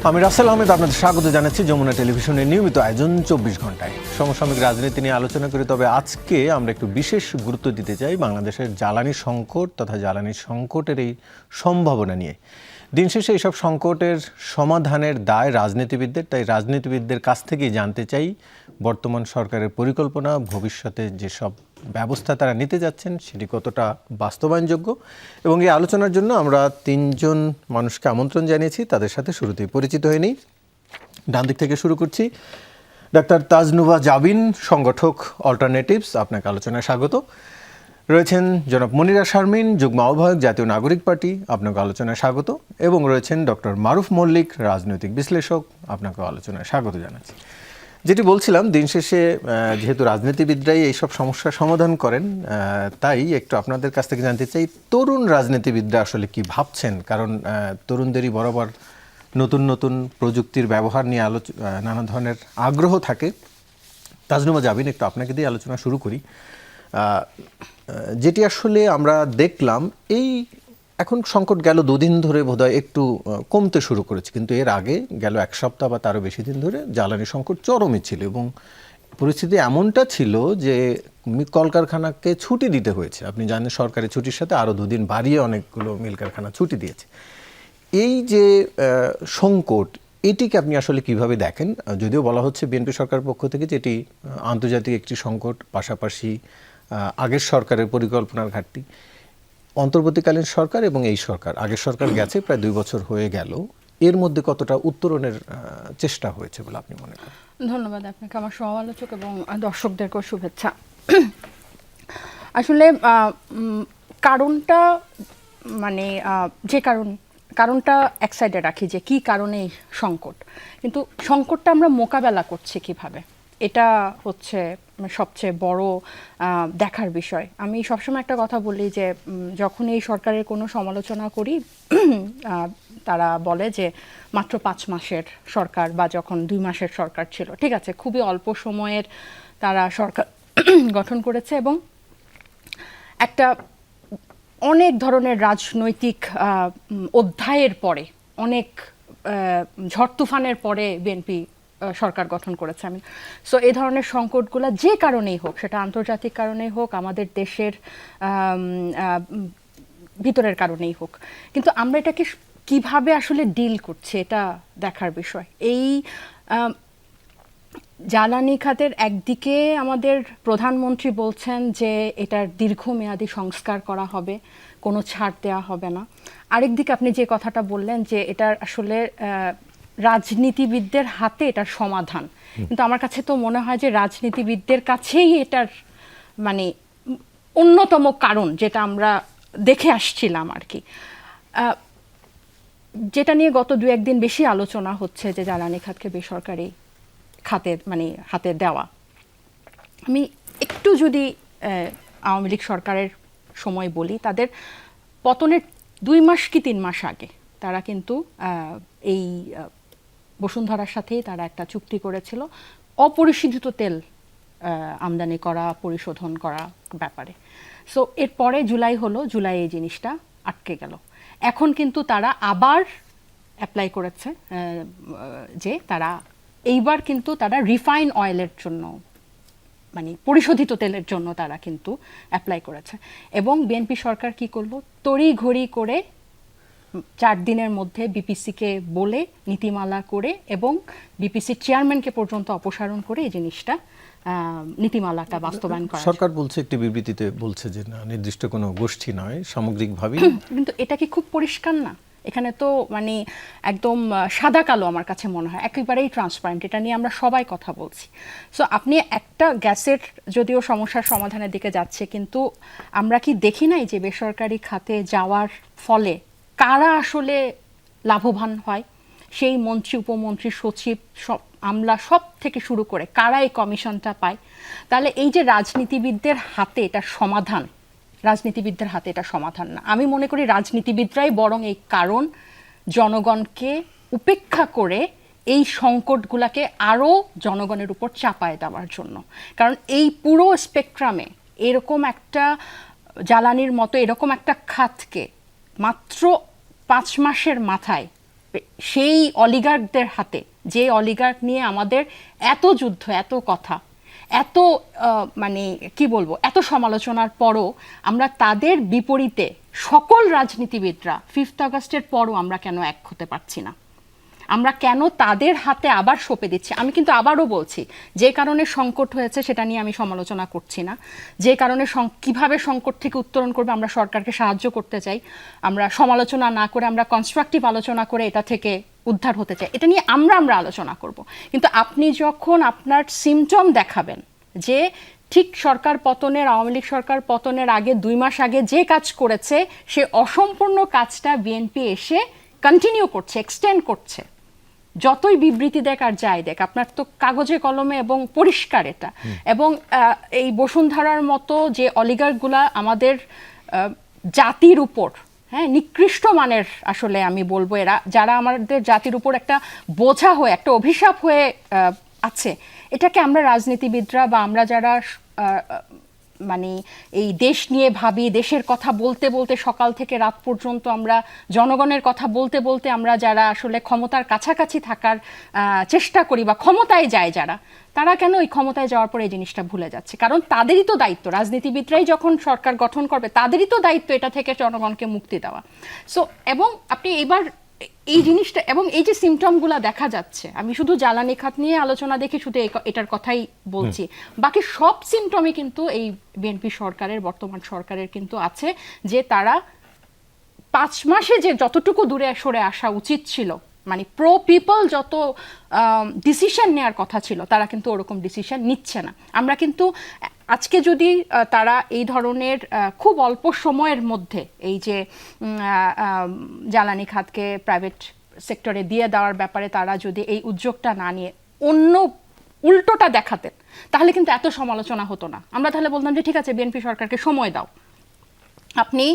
আমি রাসেল আহমেদ আপনাদের স্বাগত জানাচ্ছি যমুনা টেলিভিশনের নিয়মিত আয়োজন 24 ঘন্টায়। সমসাময়িক রাজনীতি নিয়ে আলোচনা করি, তবে আজকে আমরা একটু বিশেষ গুরুত্ব দিতে চাই বাংলাদেশের জ্বালানি সংকট তথা জ্বালানি সংকটের এই সম্ভাবনা নিয়ে। দিন শেষে এইসব সংকটের সমাধানের দায় রাজনীতিবিদদের, তাই রাজনীতিবিদদের কাছ থেকেই জানতে চাই বর্তমান সরকারের পরিকল্পনা, ভবিষ্যতে যেসব ব্যবস্থা তারা নিতে যাচ্ছেন সেটি কতটা বাস্তবায়নযোগ্য। এবং এই আলোচনার জন্য আমরা তিনজন মানুষকে আমন্ত্রণ জানিয়েছি, তাদের সাথে শুরুতেই পরিচিত হয়ে নিই। ডান দিক থেকে শুরু করছি। ডাক্তার তাজনুভা জাবিন, সংগঠক অল্টারনেটিভস, আপনাকে আলোচনায় স্বাগত। রয়েছেন জনাব মনিরা শারমিন, যুগ্ম আহ্বায়ক জাতীয় নাগরিক পার্টি, আপনাকে আলোচনায় স্বাগত। এবং রয়েছেন ডক্টর মারুফ মল্লিক, রাজনৈতিক বিশ্লেষক, আপনাকে আলোচনায় স্বাগত জানাচ্ছি। যেটি বলছিলাম, দিন শেষে যেহেতু রাজনীতিবিদরাই এইসব সমস্যার সমাধান করেন, তাই একটু আপনাদের কাছ থেকে জানতে চাই তরুণ রাজনীতিবিদরা আসলে কি ভাবছেন। কারণ তরুণদেরই বরাবর নতুন নতুন প্রযুক্তির ব্যবহার নিয়ে নানা ধরনের আগ্রহ থাকে। তাজনুভা জাবিন, একটু আপনাকে দিয়ে আলোচনা শুরু করি। যেটি আসলে আমরা দেখলাম, এই এখন সংকট গেল দুদিন ধরে বোধহয় একটু কমতে শুরু করেছে, কিন্তু এর আগে গেল এক সপ্তাহ বা তারও বেশি দিন ধরে জ্বালানি সংকট চরমে ছিল এবং পরিস্থিতি এমনটা ছিল যে কলকারখানাকে ছুটি দিতে হয়েছে। আপনি জানেন সরকারি ছুটির সাথে আরও দুদিন বাড়িয়ে অনেকগুলো মিল কারখানা ছুটি দিয়েছে। এই যে সংকট, এটিকে আপনি আসলে কিভাবে দেখেন? যদিও বলা হচ্ছে বিএনপি সরকারের পক্ষ থেকে যে এটি আন্তর্জাতিক একটি সংকট, পাশাপাশি আগের সরকারের পরিকল্পনার ঘাটতি। অন্তর্বর্তীকালীন সরকার এবং এই সরকার, আগের সরকার গেছে প্রায় 2 বছর হয়ে গেল, এর মধ্যে কতটা উত্তরণের চেষ্টা হয়েছে বলে আপনি মনে করেন? ধন্যবাদ আপনাকে, আমার সমালোচক এবং দর্শকদেরকেও শুভেচ্ছা। আসলে কারণটা মানে যে কারণটা এক সাইডে রাখি যে কি কারণে সংকট, কিন্তু সংকটটা আমরা মোকাবেলা করছি কিভাবে, এটা হচ্ছে সবচেয়ে বড় দেখার বিষয়। আমি সবসময় একটা কথা বলি যে যখন এই সরকারের কোনো সমালোচনা করি তারা বলে যে মাত্র 5 মাসের সরকার বা যখন 2 মাসের সরকার ছিল, ঠিক আছে, খুবই অল্প সময়ের তারা সরকার গঠন করেছে এবং একটা অনেক ধরনের রাজনৈতিক অধ্যায়ের পরে, অনেক ঝড় তুফানের পরে বিএনপি সরকার গঠন করেছে। আমি সো এই ধরনের সংকটগুলো যে কারণেই হোক, সেটা আন্তর্জাতিক কারণেই হোক, আমাদের দেশের ভিতরের কারণেই হোক, কিন্তু আমরা এটাকে কিভাবে আসলে ডিল করছি এটা দেখার বিষয়। এই জ্বালানি খাতের একদিকে আমাদের প্রধানমন্ত্রী বলছেন যে এটার দীর্ঘমেয়াদী সংস্কার করা হবে, কোনো ছাড় দেওয়া হবে না। আরেকদিকে আপনি যে কথাটা বললেন যে এটার আসলে রাজনীতিবিদদের হাতে এটার সমাধান, কিন্তু আমার কাছে তো মনে হয় যে রাজনীতিবিদদের কাছেই এটার মানে অন্যতম কারণ, যেটা আমরা দেখে আসছিলাম আর কি, যেটা নিয়ে গত 2-1 দিন বেশি আলোচনা হচ্ছে, যে জ্বালানি খাতকে বেসরকারি খাতের হাতে দেওয়া। আমি একটু যদি আওয়ামী লীগ সরকারের সময় বলি, তাদের পতনের 2 মাস কি 3 মাস আগে তারা কিন্তু এই বসুন্ধরার সাথেই তারা একটা চুক্তি করেছিল অপরিশোধিত তেল আমদানি করা, পরিশোধন করা ব্যাপারে। সো এরপরে জুলাই হলো, জুলাই এই জিনিসটা আটকে গেল। এখন কিন্তু তারা আবার অ্যাপ্লাই করেছে যে তারা এইবার কিন্তু তারা রিফাইন অয়েলের জন্য, মানে পরিশোধিত তেলের জন্য তারা কিন্তু অ্যাপ্লাই করেছে। এবং বিএনপি সরকার কি করলো, তড়িঘড়ি করে 4 দিনের মধ্যে বিপিসিকে বলে নীতিমালা করে এবং বিপিসির চেয়ারম্যানকে পর্যন্ত অপসারণ করে এই জিনিসটা নীতিমালাটা বাস্তবায়ন করা। সরকার বলছে, একটি বিবৃতিতে বলছে যে না, নির্দিষ্ট কোনো গোষ্ঠী নয়, সামগ্রিকভাবে। কিন্তু এটা কি খুব পরিষ্কার না? এখানে তো মানে একদম সাদা কালো আমার কাছে মনে হয়, একেবারেই ট্রান্সপারেন্ট। এটা নিয়ে আমরা সবাই কথা বলছি। সো আপনি একটা গ্যাসের যদিও সমস্যার সমাধানের দিকে যাচ্ছে, কিন্তু আমরা কি দেখি নাই যে বেসরকারি খাতে যাওয়ার ফলে কারা আসলে লাভবান হয়? সেই মন্ত্রী, উপমন্ত্রী, সচিব, সব আমলা, সব থেকে শুরু করে কারা এই কমিশনটা পায়? তাহলে এই যে রাজনীতিবিদদের হাতে এটা সমাধান, রাজনীতিবিদদের হাতে এটা সমাধান না। আমি মনে করি রাজনীতিবিদরাই বরং এই কারণ জনগণকে উপেক্ষা করে এই সংকটগুলোকে আরও জনগণের উপর চাপায় দেওয়ার জন্য। কারণ এই পুরো স্পেকট্রামে এরকম একটা জ্বালানির মতো এরকম একটা খাতকে মাত্র 5 মাসের মাথায় সেই অলিগার্কদের হাতে, যে অলিগার্ক নিয়ে আমাদের এত যুদ্ধ, এত কথা, এত মানে কি বলবো, এত সমালোচনার পরও আমরা তাদের বিপরীতে সকল রাজনীতিবিদরা 5th আগস্টের পরও আমরা কেন এক হতে পারছি না? আমরা কেন তাদের হাতে আবার সঁপে দিচ্ছি? আমি কিন্তু আবারও বলছি, যে কারণে সংকট হয়েছে সেটা নিয়ে আমি সমালোচনা করছি না। যে কারণে কিভাবে সংকট থেকে উত্তরণ করবে আমরা সরকারকে সাহায্য করতে চাই, আমরা সমালোচনা না করে আমরা কনস্ট্রাকটিভ আলোচনা করে এটা থেকে উদ্ধার হতে চাই, এটা নিয়ে আমরা আলোচনা করব। কিন্তু আপনি যখন আপনার সিমটম দেখাবেন যে ঠিক সরকার পতনের, আওয়ামী লীগ সরকার পতনের আগে 2 মাস আগে যে কাজ করেছে সে অসম্পূর্ণ কাজটা বিএনপি এসে কন্টিনিউ করছে, এক্সটেন্ড করছে, যতই বিবৃতি দেখ আর যাই দেখ, আপনার তো কাগজে কলমে এবং পরিষ্কার এটা। এবং এই বসুন্ধরার মতো যে অলিগার্কগুলা আমাদের জাতির উপর, হ্যাঁ, নিকৃষ্ট মানের, আসলে আমি বলবো এরা যারা আমাদের জাতির উপর একটা বোঝা হয়ে, একটা অভিশাপ হয়ে আছে, এটাকে আমরা রাজনীতিবিদরা বা আমরা যারা মানে এই দেশ নিয়ে ভাবি, দেশের কথা বলতে বলতে সকাল থেকে রাত পর্যন্ত আমরা জনগণের কথা বলতে বলতে আমরা যারা আসলে ক্ষমতার কাছাকাছি থাকার চেষ্টা করি বা ক্ষমতায় যায় যারা, তারা কেন ওই ক্ষমতায় যাওয়ার পরে এই জিনিসটা ভুলে যাচ্ছে? কারণ তাদেরই তো দায়িত্ব, রাজনীতিবিদরাই যখন সরকার গঠন করবে তাদেরই তো দায়িত্ব এটা থেকে জনগণকে মুক্তি দেওয়া। সো এবং আপনি এবার এই জিনিসটা এবং এই যে সিমটমগুলো দেখা যাচ্ছে, আমি শুধু জ্বালানি খাত নিয়ে আলোচনা দেখে শুধু এটার কথাই বলছি, বাকি সব সিমটমই কিন্তু এই বিএনপি সরকারের, বর্তমান সরকারের কিন্তু আছে, যে তারা 5 মাসে যে যতটুকু দূরে সরে আসা উচিত ছিল, মানে প্রো পিপল যত ডিসিশন নেওয়ার কথা ছিল, তারা কিন্তু ওরকম ডিসিশন নিচ্ছে না। আমরা কিন্তু আজকে যদি তারা এই ধরনের খুব অল্প সময়ের মধ্যে এই যে জ্বালানি খাতকে প্রাইভেট সেক্টরে দিয়ে দেওয়ার ব্যাপারে তারা যদি এই উদ্যোগটা না নিয়ে অন্য উল্টোটা দেখাতেন, তাহলে কিন্তু এত সমালোচনা হতো না। আমরা তাহলে বলতাম যে ঠিক আছে, বিএনপি সরকারকে সময় দাও। আপনি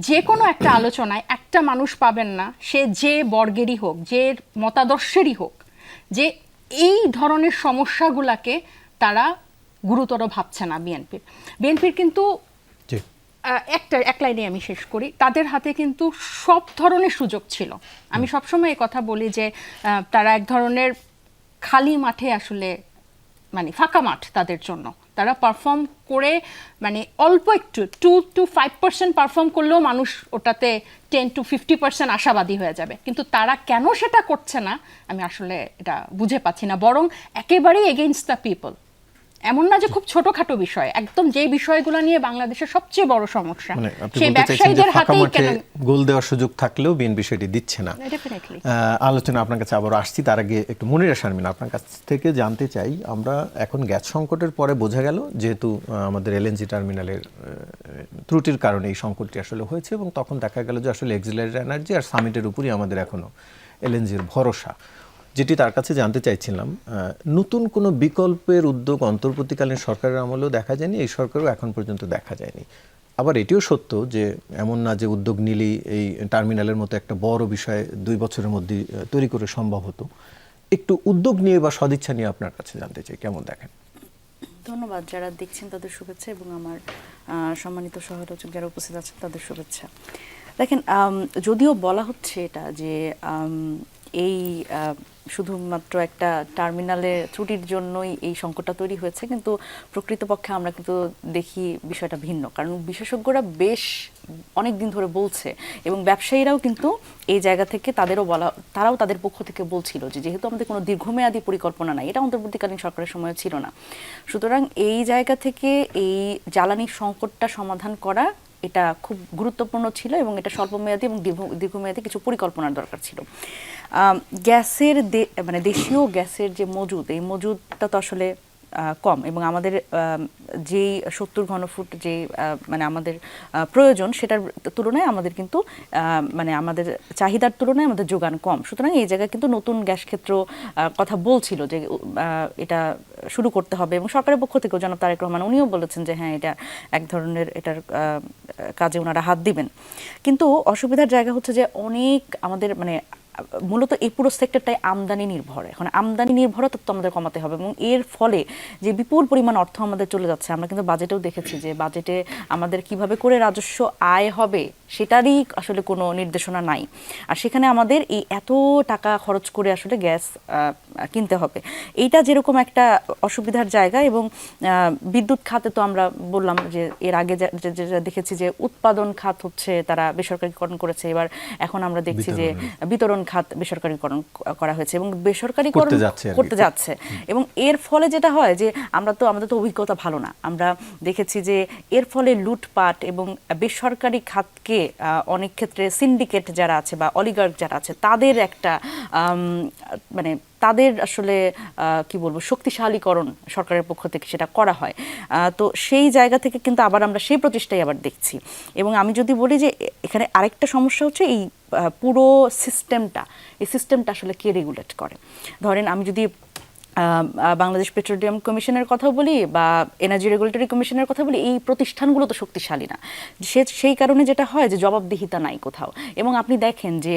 যে কোনো একটা আলোচনায় একটা মানুষ পাবেন না, সে যে বর্গেরই হোক, যে মতাদর্শেরই হোক, যে এই ধরনের সমস্যাগুলাকে তারা গুরুতর ভাবছে না। বিএনপির কিন্তু এক লাইনে আমি শেষ করি, তাদের হাতে কিন্তু সব ধরনের সুযোগ ছিল। আমি সবসময় এই কথা বলি যে তারা এক ধরনের খালি মাঠে, আসলে মানে ফাঁকা মাঠ তাদের জন্য, তারা পারফর্ম করে, মানে অল্প একটু 2 to 5% পারফর্ম করলেও মানুষ ওটাতে 10 to 50% আশাবাদী হয়ে যাবে। কিন্তু তারা কেন সেটা করছে না আমি আসলে এটা বুঝে পাচ্ছি না, বরং একেবারেই এগেইনস্ট দ্য পিপল। এমন না যে খুব ছোটখাটো বিষয়, একদম যে বিষয়গুলো নিয়ে বাংলাদেশের সবচেয়ে বড় সমস্যা, সেই ব্যবসায়ীদের হাতেই কেন গোল দেওয়ার সুযোগ থাকলেও বিএনপি সেটি দিচ্ছে না। আলোচনা আপনার কাছে আবার আসছি, তার আগে একটু মনিরা শারমিন আপনার কাছ থেকে জানতে চাই, আমরা এখন গ্যাস সংকটের পরে বোঝা গেল যেহেতু আমাদের এলএনজি টার্মিনালের ত্রুটির কারণে এই সংকটটি আসলে হয়েছে, এবং তখন দেখা গেল যে আসলে এক্সিলারি এনার্জি আর সামিটের উপরই আমাদের এখনো এলএনজির ভরসা। যেটি তার কাছে জানতে চাইছিলাম, নতুন কোনো বিকল্পের উদ্যোগ অন্তর্বর্তীকালীন সরকারের আমলেও দেখা যায়নি, এই সরকারও এখন পর্যন্ত দেখা যায়নি। আবার এটিও সত্য যে এমন না যে উদ্যোগ নিলেই এই টার্মিনালের মতো একটা বড় বিষয় 2 বছরের মধ্যে তৈরি করে সম্ভব হতো। একটু উদ্যোগ নিয়ে বা সদিচ্ছা নিয়ে আপনার কাছে জানতে চাই, কেমন দেখেন? ধন্যবাদ। যারা দেখছেন তাদের শুভেচ্ছা, এবং আমার সম্মানিত সহালোচক যারা উপস্থিত আছেন তাদের শুভেচ্ছা। দেখেন, যদিও বলা হচ্ছে এটা যে এই শুধুমাত্র একটা টার্মিনালের ত্রুটির জন্যই এই সংকটটা তৈরি হয়েছে, কিন্তু প্রকৃতপক্ষে আমরা কিন্তু দেখি বিষয়টা ভিন্ন। কারণ বিশেষজ্ঞরা বেশ অনেক দিন ধরে বলছে, এবং ব্যবসায়ীরাও কিন্তু এই জায়গা থেকে তারাও তাদের পক্ষ থেকে বলছিল যে যেহেতু আমাদের কোনো দীর্ঘমেয়াদী পরিকল্পনা নাই, এটা অন্তর্বর্তীকালীন সরকারের সময় ছিল না, সুতরাং এই জায়গা থেকে এই জ্বালানি সংকটটা সমাধান করা এটা খুব গুরুত্বপূর্ণ ছিল, এবং এটা স্বল্পমেয়াদী এবং দীর্ঘমেয়াদী কিছু পরিকল্পনার দরকার ছিল। গ্যাসের মানে দেশীয় গ্যাসের যে মজুদ, এই মজুদটা তো আসলে কম, এবং আমাদের যেই 70 ঘনফুট যে মানে আমাদের প্রয়োজন, সেটার তুলনায় আমাদের কিন্তু মানে আমাদের চাহিদার তুলনায় আমাদের যোগান কম। সুতরাং এই জায়গায় কিন্তু নতুন গ্যাস ক্ষেত্র কথা বলছিল যে এটা শুরু করতে হবে, এবং সরকারের পক্ষ থেকেও জনাব তারেক রহমান উনিও বলেছেন যে হ্যাঁ, এটা এক ধরনের এটার কাজে ওনারা হাত দিবেন। কিন্তু অসুবিধার জায়গা হচ্ছে যে অনেক আমাদের মানে মূলত এই পুরো সেক্টরটাই আমদানি নির্ভর। এখন আমদানি নির্ভরতা তো আমাদের কমাতে হবে, এবং এর ফলে যে বিপুল পরিমাণ অর্থ আমাদের চলে যাচ্ছে, আমরা কিন্তু বাজেটেও দেখেছি যে বাজেটে আমাদের কিভাবে করে রাজস্ব আয় হবে সেটারই আসলে কোনো নির্দেশনা নাই। আর সেখানে আমাদের এই এত টাকা খরচ করে আসলে গ্যাস কিনতে হবে, এইটা যেরকম একটা অসুবিধার জায়গা। এবং বিদ্যুৎ খাতে তো আমরা বললাম যে এর আগে যেটা দেখেছি যে উৎপাদন খাত হচ্ছে তারা বেসরকারীকরণ করেছে, এবার এখন আমরা দেখছি যে বিতরণ খাত বেসরকারীকরণ করা হয়েছে এবং বেসরকারীকরণ করতে যাচ্ছে। এবং এর ফলে যেটা হয় যে আমাদের তো অভিজ্ঞতা ভালো না, আমরা দেখেছি যে এর ফলে লুটপাট এবং বেসরকারি খাতকে অনেক ক্ষেত্রে সিন্ডিকেট যারা আছে বা অলিগার্ক যারা আছে তাদের একটা মানে তাদের আসলে কি বলবো শক্তিশালীকরণ সরকারের পক্ষ থেকে সেটা করা হয়। তো সেই জায়গা থেকে কিন্তু আবার আমরা সেই প্রচেষ্টাই আবার দেখছি। এবং আমি যদি বলি যে এখানে আরেকটা সমস্যা হচ্ছে এই পুরো এই সিস্টেমটা আসলে কে রেগুলেট করে। ধরেন আমি যদি বাংলাদেশ পেট্রোলিয়াম কমিশনের কথা বলি বা এনার্জি রেগুলেটরি কমিশনের কথা বলি, এই প্রতিষ্ঠানগুলো তো শক্তিশালী না। সেই কারণে যেটা হয় যে জবাবদিহিতা নাই কোথাও। এবং আপনি দেখেন যে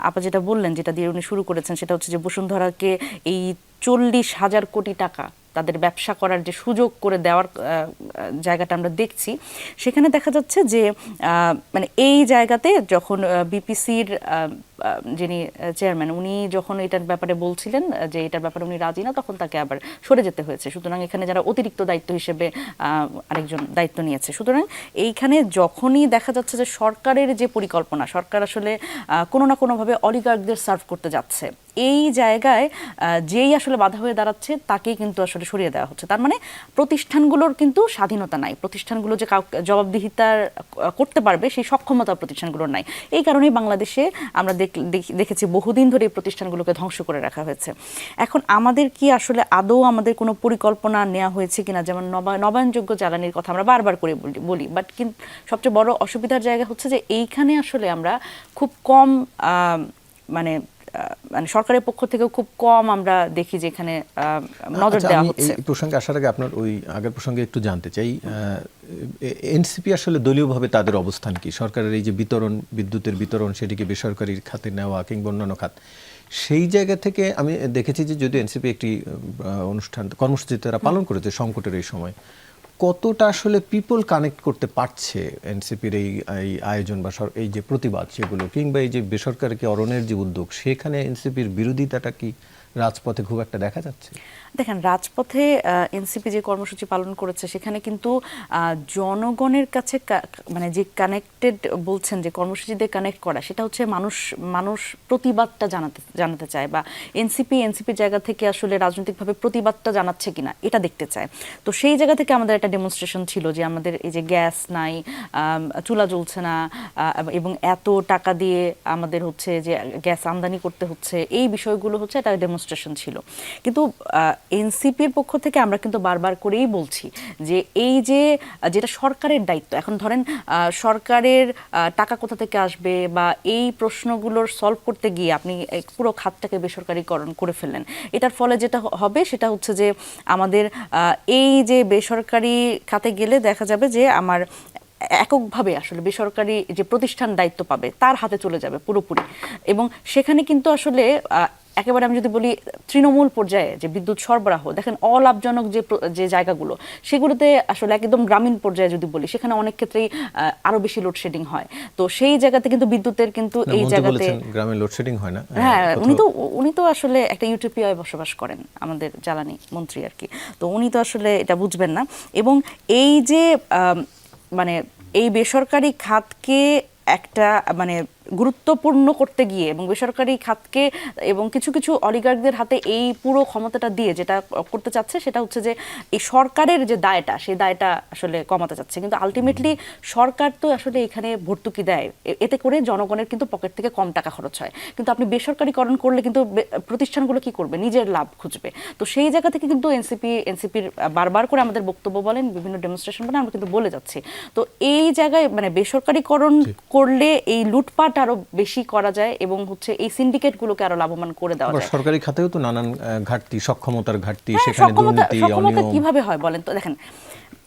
আপা যেটা বললেন, যেটা দিয়ে উনি শুরু করেছেন, সেটা হচ্ছে যে বসুন্ধরাকে এই 40,000 কোটি টাকা তাদের ব্যবসা করার যে সুযোগ করে দেওয়ার জায়গাটা আমরা দেখছি, সেখানে দেখা যাচ্ছে যে মানে এই জায়গাতে যখন বিপিসির যিনি চেয়ারম্যান উনি যখন এটার ব্যাপারে বলছিলেন যে এটার ব্যাপারে উনি রাজি না, তখন তাকে আবার সরে যেতে হয়েছে। সুতরাং এখানে যারা অতিরিক্ত দায়িত্ব হিসেবে আরেকজন দায়িত্ব নিয়েছে, সুতরাং এইখানে যখনই দেখা যাচ্ছে যে সরকারের যে পরিকল্পনা, সরকার আসলে কোনো না কোনোভাবে অলিগার্কদের সার্ভ করতে যাচ্ছে, এই জায়গায় যেই আসলে বাধা হয়ে দাঁড়াচ্ছে তাকেই কিন্তু আসলে সরিয়ে দেওয়া হচ্ছে। তার মানে প্রতিষ্ঠানগুলোর কিন্তু স্বাধীনতা নাই, প্রতিষ্ঠানগুলো যে জবাবদিহিতা করতে পারবে সেই সক্ষমতা প্রতিষ্ঠানগুলোর নাই। এই কারণেই বাংলাদেশে আমরা দেখেছি বহুদিন ধরে এই প্রতিষ্ঠানগুলোকে ধ্বংস করে রাখা হয়েছে। এখন আমাদের কি আসলে আদৌ আমাদের কোনো পরিকল্পনা নেওয়া হয়েছে কিনা, যেমন নবায়নযোগ্য জ্বালানির কথা আমরা বারবার করে বলি, বাট কিন্তু সবচেয়ে বড় অসুবিধার জায়গা হচ্ছে যে এইখানে আসলে আমরা খুব কম মানে সরকারের পক্ষ থেকে খুব কম আমরা দেখি যে এখানে নজর দেওয়া হচ্ছে। এই প্রসঙ্গে আসার আগে আপনার ওই আগের প্রসঙ্গে একটু জানতে চাই, এনসিপি আসলে দলীয়ভাবে তাদের অবস্থান কি? সরকারের এই যে বিদ্যুতের বিতরণ সেটিকে বেসরকারি খাতে নেওয়া কিংবা অন্যান্য খাত, সেই জায়গা থেকে আমি দেখেছি যে যদি এনসিপি একটি কর্মসূচি তারা পালন করেছে সংকটের এই সময়, কতটা আসলে পিপল কানেক্ট করতে পারছে এনসিপির এই আয়োজন বা এই যে প্রতিবাদ সেগুলো, কিংবা এই যে বেসরকারকে অরণের যে উদ্যোগ, সেখানে এনসিপির বিরোধিতাটা কি রাজপথে খুব একটা দেখা যাচ্ছে? দেখেন, রাজপথে এনসিপি যে কর্মসূচি পালন করেছে সেখানে কিন্তু জনগণের কাছে মানে যে কানেক্টেড বলছেন যে কর্মসূচি দিয়ে কানেক্ট করা, সেটা হচ্ছে মানুষ প্রতিবাদটা জানাতে চায়, বা এনসিপির জায়গা থেকে আসলে রাজনৈতিকভাবে প্রতিবাদটা জানাচ্ছে কিনা এটা দেখতে চায়। তো সেই জায়গা থেকে আমাদের একটা ডেমনস্ট্রেশন ছিল যে আমাদের এই যে গ্যাস নাই, চুলা জ্বলছে না, এবং এত টাকা দিয়ে আমাদের হচ্ছে যে গ্যাস আমদানি করতে হচ্ছে, এই বিষয়গুলো হচ্ছে একটা ডেমনস্ট্রেশন ছিল। কিন্তু এনসিপির পক্ষ থেকে আমরা কিন্তু বারবার করেই বলছি যে এই যে যেটা সরকারের দায়িত্ব, এখন ধরেন সরকারের টাকা কোথা থেকে আসবে বা এই প্রশ্নগুলোর সলভ করতে গিয়ে আপনি পুরো খাতটাকে বেসরকারীকরণ করে ফেললেন, এটার ফলে যেটা হবে সেটা হচ্ছে যে আমাদের এই যে বেসরকারি খাতে গেলে দেখা যাবে যে আমার এককভাবে আসলে বেসরকারি যে প্রতিষ্ঠান দায়িত্ব পাবে তার হাতে চলে যাবে পুরোপুরি। এবং সেখানে কিন্তু আসলে একেবারে আমি যদি বলি তৃণমূল পর্যায়ে যে বিদ্যুৎ সরবরাহ, দেখেন অলাভজনক যে জায়গাগুলো, সেগুলোতে আসলে একদম গ্রামীণ পর্যায়ে যদি বলি, সেখানে অনেক ক্ষেত্রেই আরো বেশি লোডশেডিং হয়। তো সেই জায়গাতে কিন্তু বিদ্যুতের কিন্তু এই জায়গাতে গ্রামে লোডশেডিং হয় না। হ্যাঁ, উনি তো আসলে একটা ইউটোপিয়ায় বসবাস করেন, আমাদের জ্বালানি মন্ত্রী আর কি। তো উনি তো আসলে এটা বুঝবেন না। এবং এই যে মানে এই বেসরকারি খাতকে একটা মানে গুরুত্বপূর্ণ করতে গিয়ে এবং বেসরকারি খাতকে এবং কিছু কিছু অলিগার্কদের হাতে এই পুরো ক্ষমতাটা দিয়ে যেটা করতে চাচ্ছে সেটা হচ্ছে যে এই সরকারের যে দায়টা, সেই দায়টা আসলে কমাতে চাচ্ছে। কিন্তু আলটিমেটলি সরকার তো আসলে এখানে ভর্তুকি দেয়, এতে করে জনগণের কিন্তু পকেট থেকে কম টাকা খরচ হয়। কিন্তু আপনি বেসরকারীকরণ করলে কিন্তু প্রতিষ্ঠানগুলো কি করবে, নিজের লাভ খুঁজবে। তো সেই জায়গা থেকে কিন্তু এনসিপির বারবার করে আমাদের বক্তব্য বলেন, বিভিন্ন ডেমনস্ট্রেশন বলেন, আমরা কিন্তু বলে যাচ্ছি। তো এই জায়গায় মানে বেসরকারীকরণ করলে এই লুটপাট প্রচারটা আরো বেশি করা যায় এবং হচ্ছে এই সিন্ডিকেটগুলোকে আরো লাভবান করে দেওয়া আবার যায়। সরকারি খাতেও তো নানান ঘাটতি, সক্ষমতার ঘাটতি, হ্যাঁ, সেখানে সক্ষমতা দুর্নীতি, সক্ষমতা অনিয়ম। কিভাবে হয় বলেন তো? দেখেন,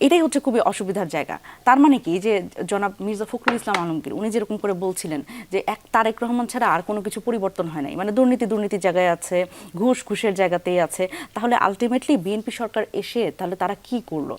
এটাই হচ্ছে খুবই অসুবিধার জায়গা। তার মানে কি যে জনাব মির্জা ফখরুল ইসলাম আলমগীর উনি যেরকম করে বলছিলেন যে তারেক রহমান ছাড়া আর কোনো কিছু পরিবর্তন হয় নাই, মানে দুর্নীতির জায়গায় আছে, ঘুষের জায়গাতেই আছে, তাহলে আলটিমেটলি বিএনপি সরকার এসে তাহলে তারা কি করলো?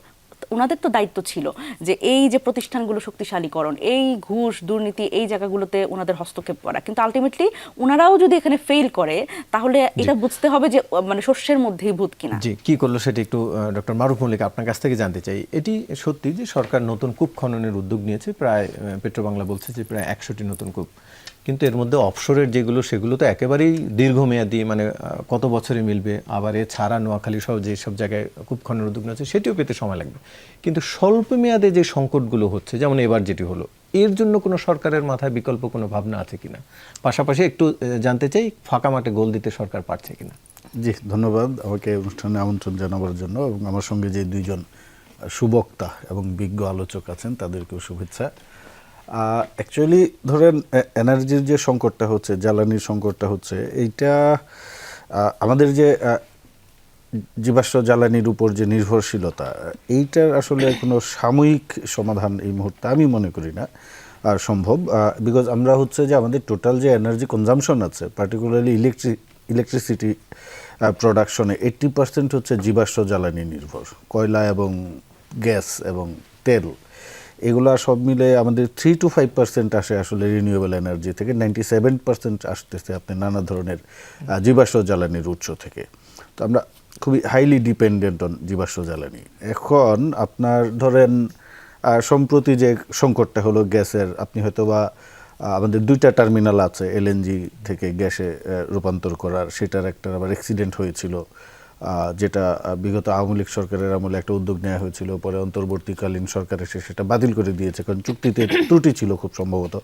ওনাদের তো দায়িত্ব ছিল যে এই যে প্রতিষ্ঠানগুলো শক্তিশালীকরণ, এই ঘুষ দুর্নীতি এই জায়গাগুলোতে ওনাদের হস্তক্ষেপ করা, কিন্তু আলটিমেটলি ওনারাও যদি এখানে ফেল করে তাহলে এটা বুঝতে হবে যে মানে শস্যের মধ্যেই ভূত কিনা। জি, কি করলো সেটা একটু ডক্টর মারুফ মল্লিক আপনার কাছ থেকে জানতে চাই। এটি সত্যি যে সরকার নতুন কূপ খননের উদ্যোগ নিয়েছে, প্রায় পেট্রোবাংলা বলছে যে প্রায় 100টি নতুন কূপ, কিন্তু এর মধ্যে অফশোরের যেগুলো সেগুলো তো একেবারেই দীর্ঘমেয়াদী, মানে কত বছরে মিলবে, আবার এ ছাড়া নোয়াখালী সহ যেসব জায়গায় কূপ খননের উদ্যোগ নিয়েছে সেটিও পেতে সময় লাগবে। কিন্তু স্বল্প মেয়াদে যে সংকটগুলো হচ্ছে, যেমন এবার যেটি হলো, এর জন্য কোনো সরকারের মাথায় বিকল্প কোনো ভাবনা আছে কিনা? পাশাপাশি একটু জানতে চাই ফাঁকা মাঠে গোল দিতে সরকার পারছে কিনা। জি, ধন্যবাদ আমাকে অনুষ্ঠানে আমন্ত্রণ জানাবার জন্য, এবং আমার সঙ্গে যে দুইজন সুবক্তা এবং বিজ্ঞ আলোচক আছেন তাদেরকেও শুভেচ্ছা। অ্যাকচুয়ালি ধরেন এনার্জির যে সংকটটা হচ্ছে, জ্বালানির সংকটটা হচ্ছে, এইটা আমাদের যে জীবাশ্ম জ্বালানির উপর যে নির্ভরশীলতা, এইটার আসলে কোনো সাময়িক সমাধান এই মুহূর্তে আমি মনে করি না আর সম্ভব। বিকজ আমরা হচ্ছে যে আমাদের টোটাল যে এনার্জি কনজামশন আছে, পার্টিকুলারলি ইলেকট্রিসিটি প্রোডাকশনে 80% হচ্ছে জীবাশ্ম জ্বালানি নির্ভর, কয়লা এবং গ্যাস এবং তেল, এগুলা সব মিলে আমাদের 3 to 5% আসে আসলে রিনিউয়েবল এনার্জি থেকে, 97% আসতেছে আপনি নানা ধরনের জীবাশ্ম জ্বালানির উৎস থেকে। তো আমরা খুবই হাইলি ডিপেন্ডেন্ট অন জীবাশ্ম জ্বালানি। এখন আপনার ধরেন সম্প্রতি যে সংকটটা হলো গ্যাসের, আপনি হয়তো বা আমাদের 2টা টার্মিনাল আছে এলএনজি থেকে গ্যাসে রূপান্তর করার, সেটার একটা আবার অ্যাক্সিডেন্ট হয়েছিল, যেটা বিগত আওয়ামী লীগ সরকারের আমলে একটা উদ্যোগ নেওয়া হয়েছিল, পরে অন্তর্বর্তীকালীন সরকার এসে সেটা বাতিল করে দিয়েছে, কারণ চুক্তিতে ত্রুটি ছিল খুব সম্ভবত,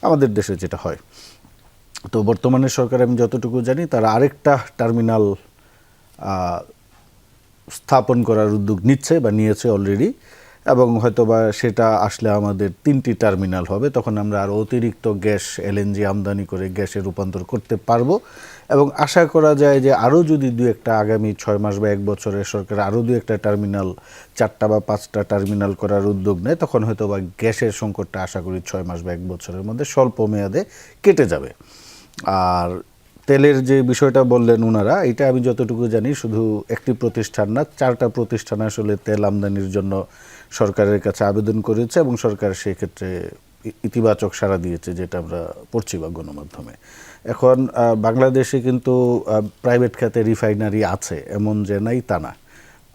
আমাদের দেশে যেটা হয়। তো বর্তমানে সরকার, আমি যতটুকু জানি, তারা আরেকটা টার্মিনাল স্থাপন করার উদ্যোগ নিচ্ছে বা নিয়েছে অলরেডি, এবং হয়তোবা সেটা আসলে আমাদের 3টি টার্মিনাল হবে, তখন আমরা আরও অতিরিক্ত গ্যাস এলএনজি আমদানি করে গ্যাসে রূপান্তর করতে পারবো। এবং আশা করা যায় যে আরও যদি 2-1টা আগামী 6 মাস বা 1 বছরে সরকার আরও 2-1টা টার্মিনাল, 4টা বা 5টা টার্মিনাল করার উদ্যোগ নেয়, তখন হয়তোবা গ্যাসের সংকটটা আশা করি 6 মাস বা 1 বছরের মধ্যে স্বল্প মেয়াদে কেটে যাবে। আর তেলের যে বিষয়টা বললেন ওনারা, এটা আমি যতটুকু জানি শুধু একটি প্রতিষ্ঠান না, 4টা প্রতিষ্ঠান আসলে তেল আমদানির জন্য সরকারের কাছে আবেদন করেছে, এবং সরকার সেক্ষেত্রে ইতিবাচক সাড়া দিয়েছে, যেটা আমরা পড়ছি বা গণমাধ্যমে। এখন বাংলাদেশে কিন্তু প্রাইভেট খাতে রিফাইনারি আছে, এমন যে নাই তা না,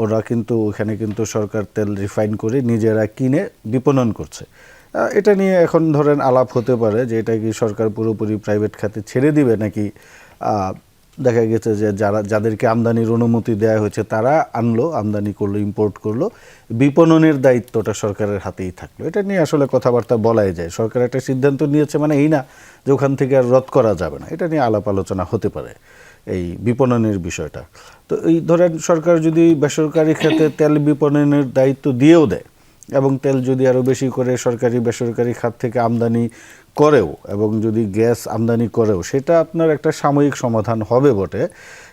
ওরা কিন্তু ওখানে কিন্তু সরকার তেল রিফাইন করে নিজেরা কিনে বিপণন করছে। এটা নিয়ে এখন ধরেন আলাপ হতে পারে যে এটা কি সরকার পুরোপুরি প্রাইভেট খাতে ছেড়ে দিবে, নাকি দেখা গেছে যে যাদেরকে আমদানির অনুমতি দেওয়া হয়েছে তারা আনলো, আমদানি করলো, ইম্পোর্ট করলো, বিপণনের দায়িত্বটা সরকারের হাতেই থাকলো। এটা নিয়ে আসলে কথাবার্তা বলাই যায়। সরকার একটা সিদ্ধান্ত নিয়েছে মানে এই না যে ওখান থেকে আর রদ করা যাবে না, এটা নিয়ে আলাপ আলোচনা হতে পারে এই বিপণনের বিষয়টা। তো এই ধরেন সরকার যদি বেসরকারি খাতে তেল বিপণনের দায়িত্ব দিয়েও দেয়, এবং তেল যদি আরও বেশি করে সরকারি বেসরকারি খাত থেকে আমদানি করেও, এবং যদি গ্যাস আমদানি করেও, সেটা আপনার একটা সাময়িক সমাধান হবে বটে।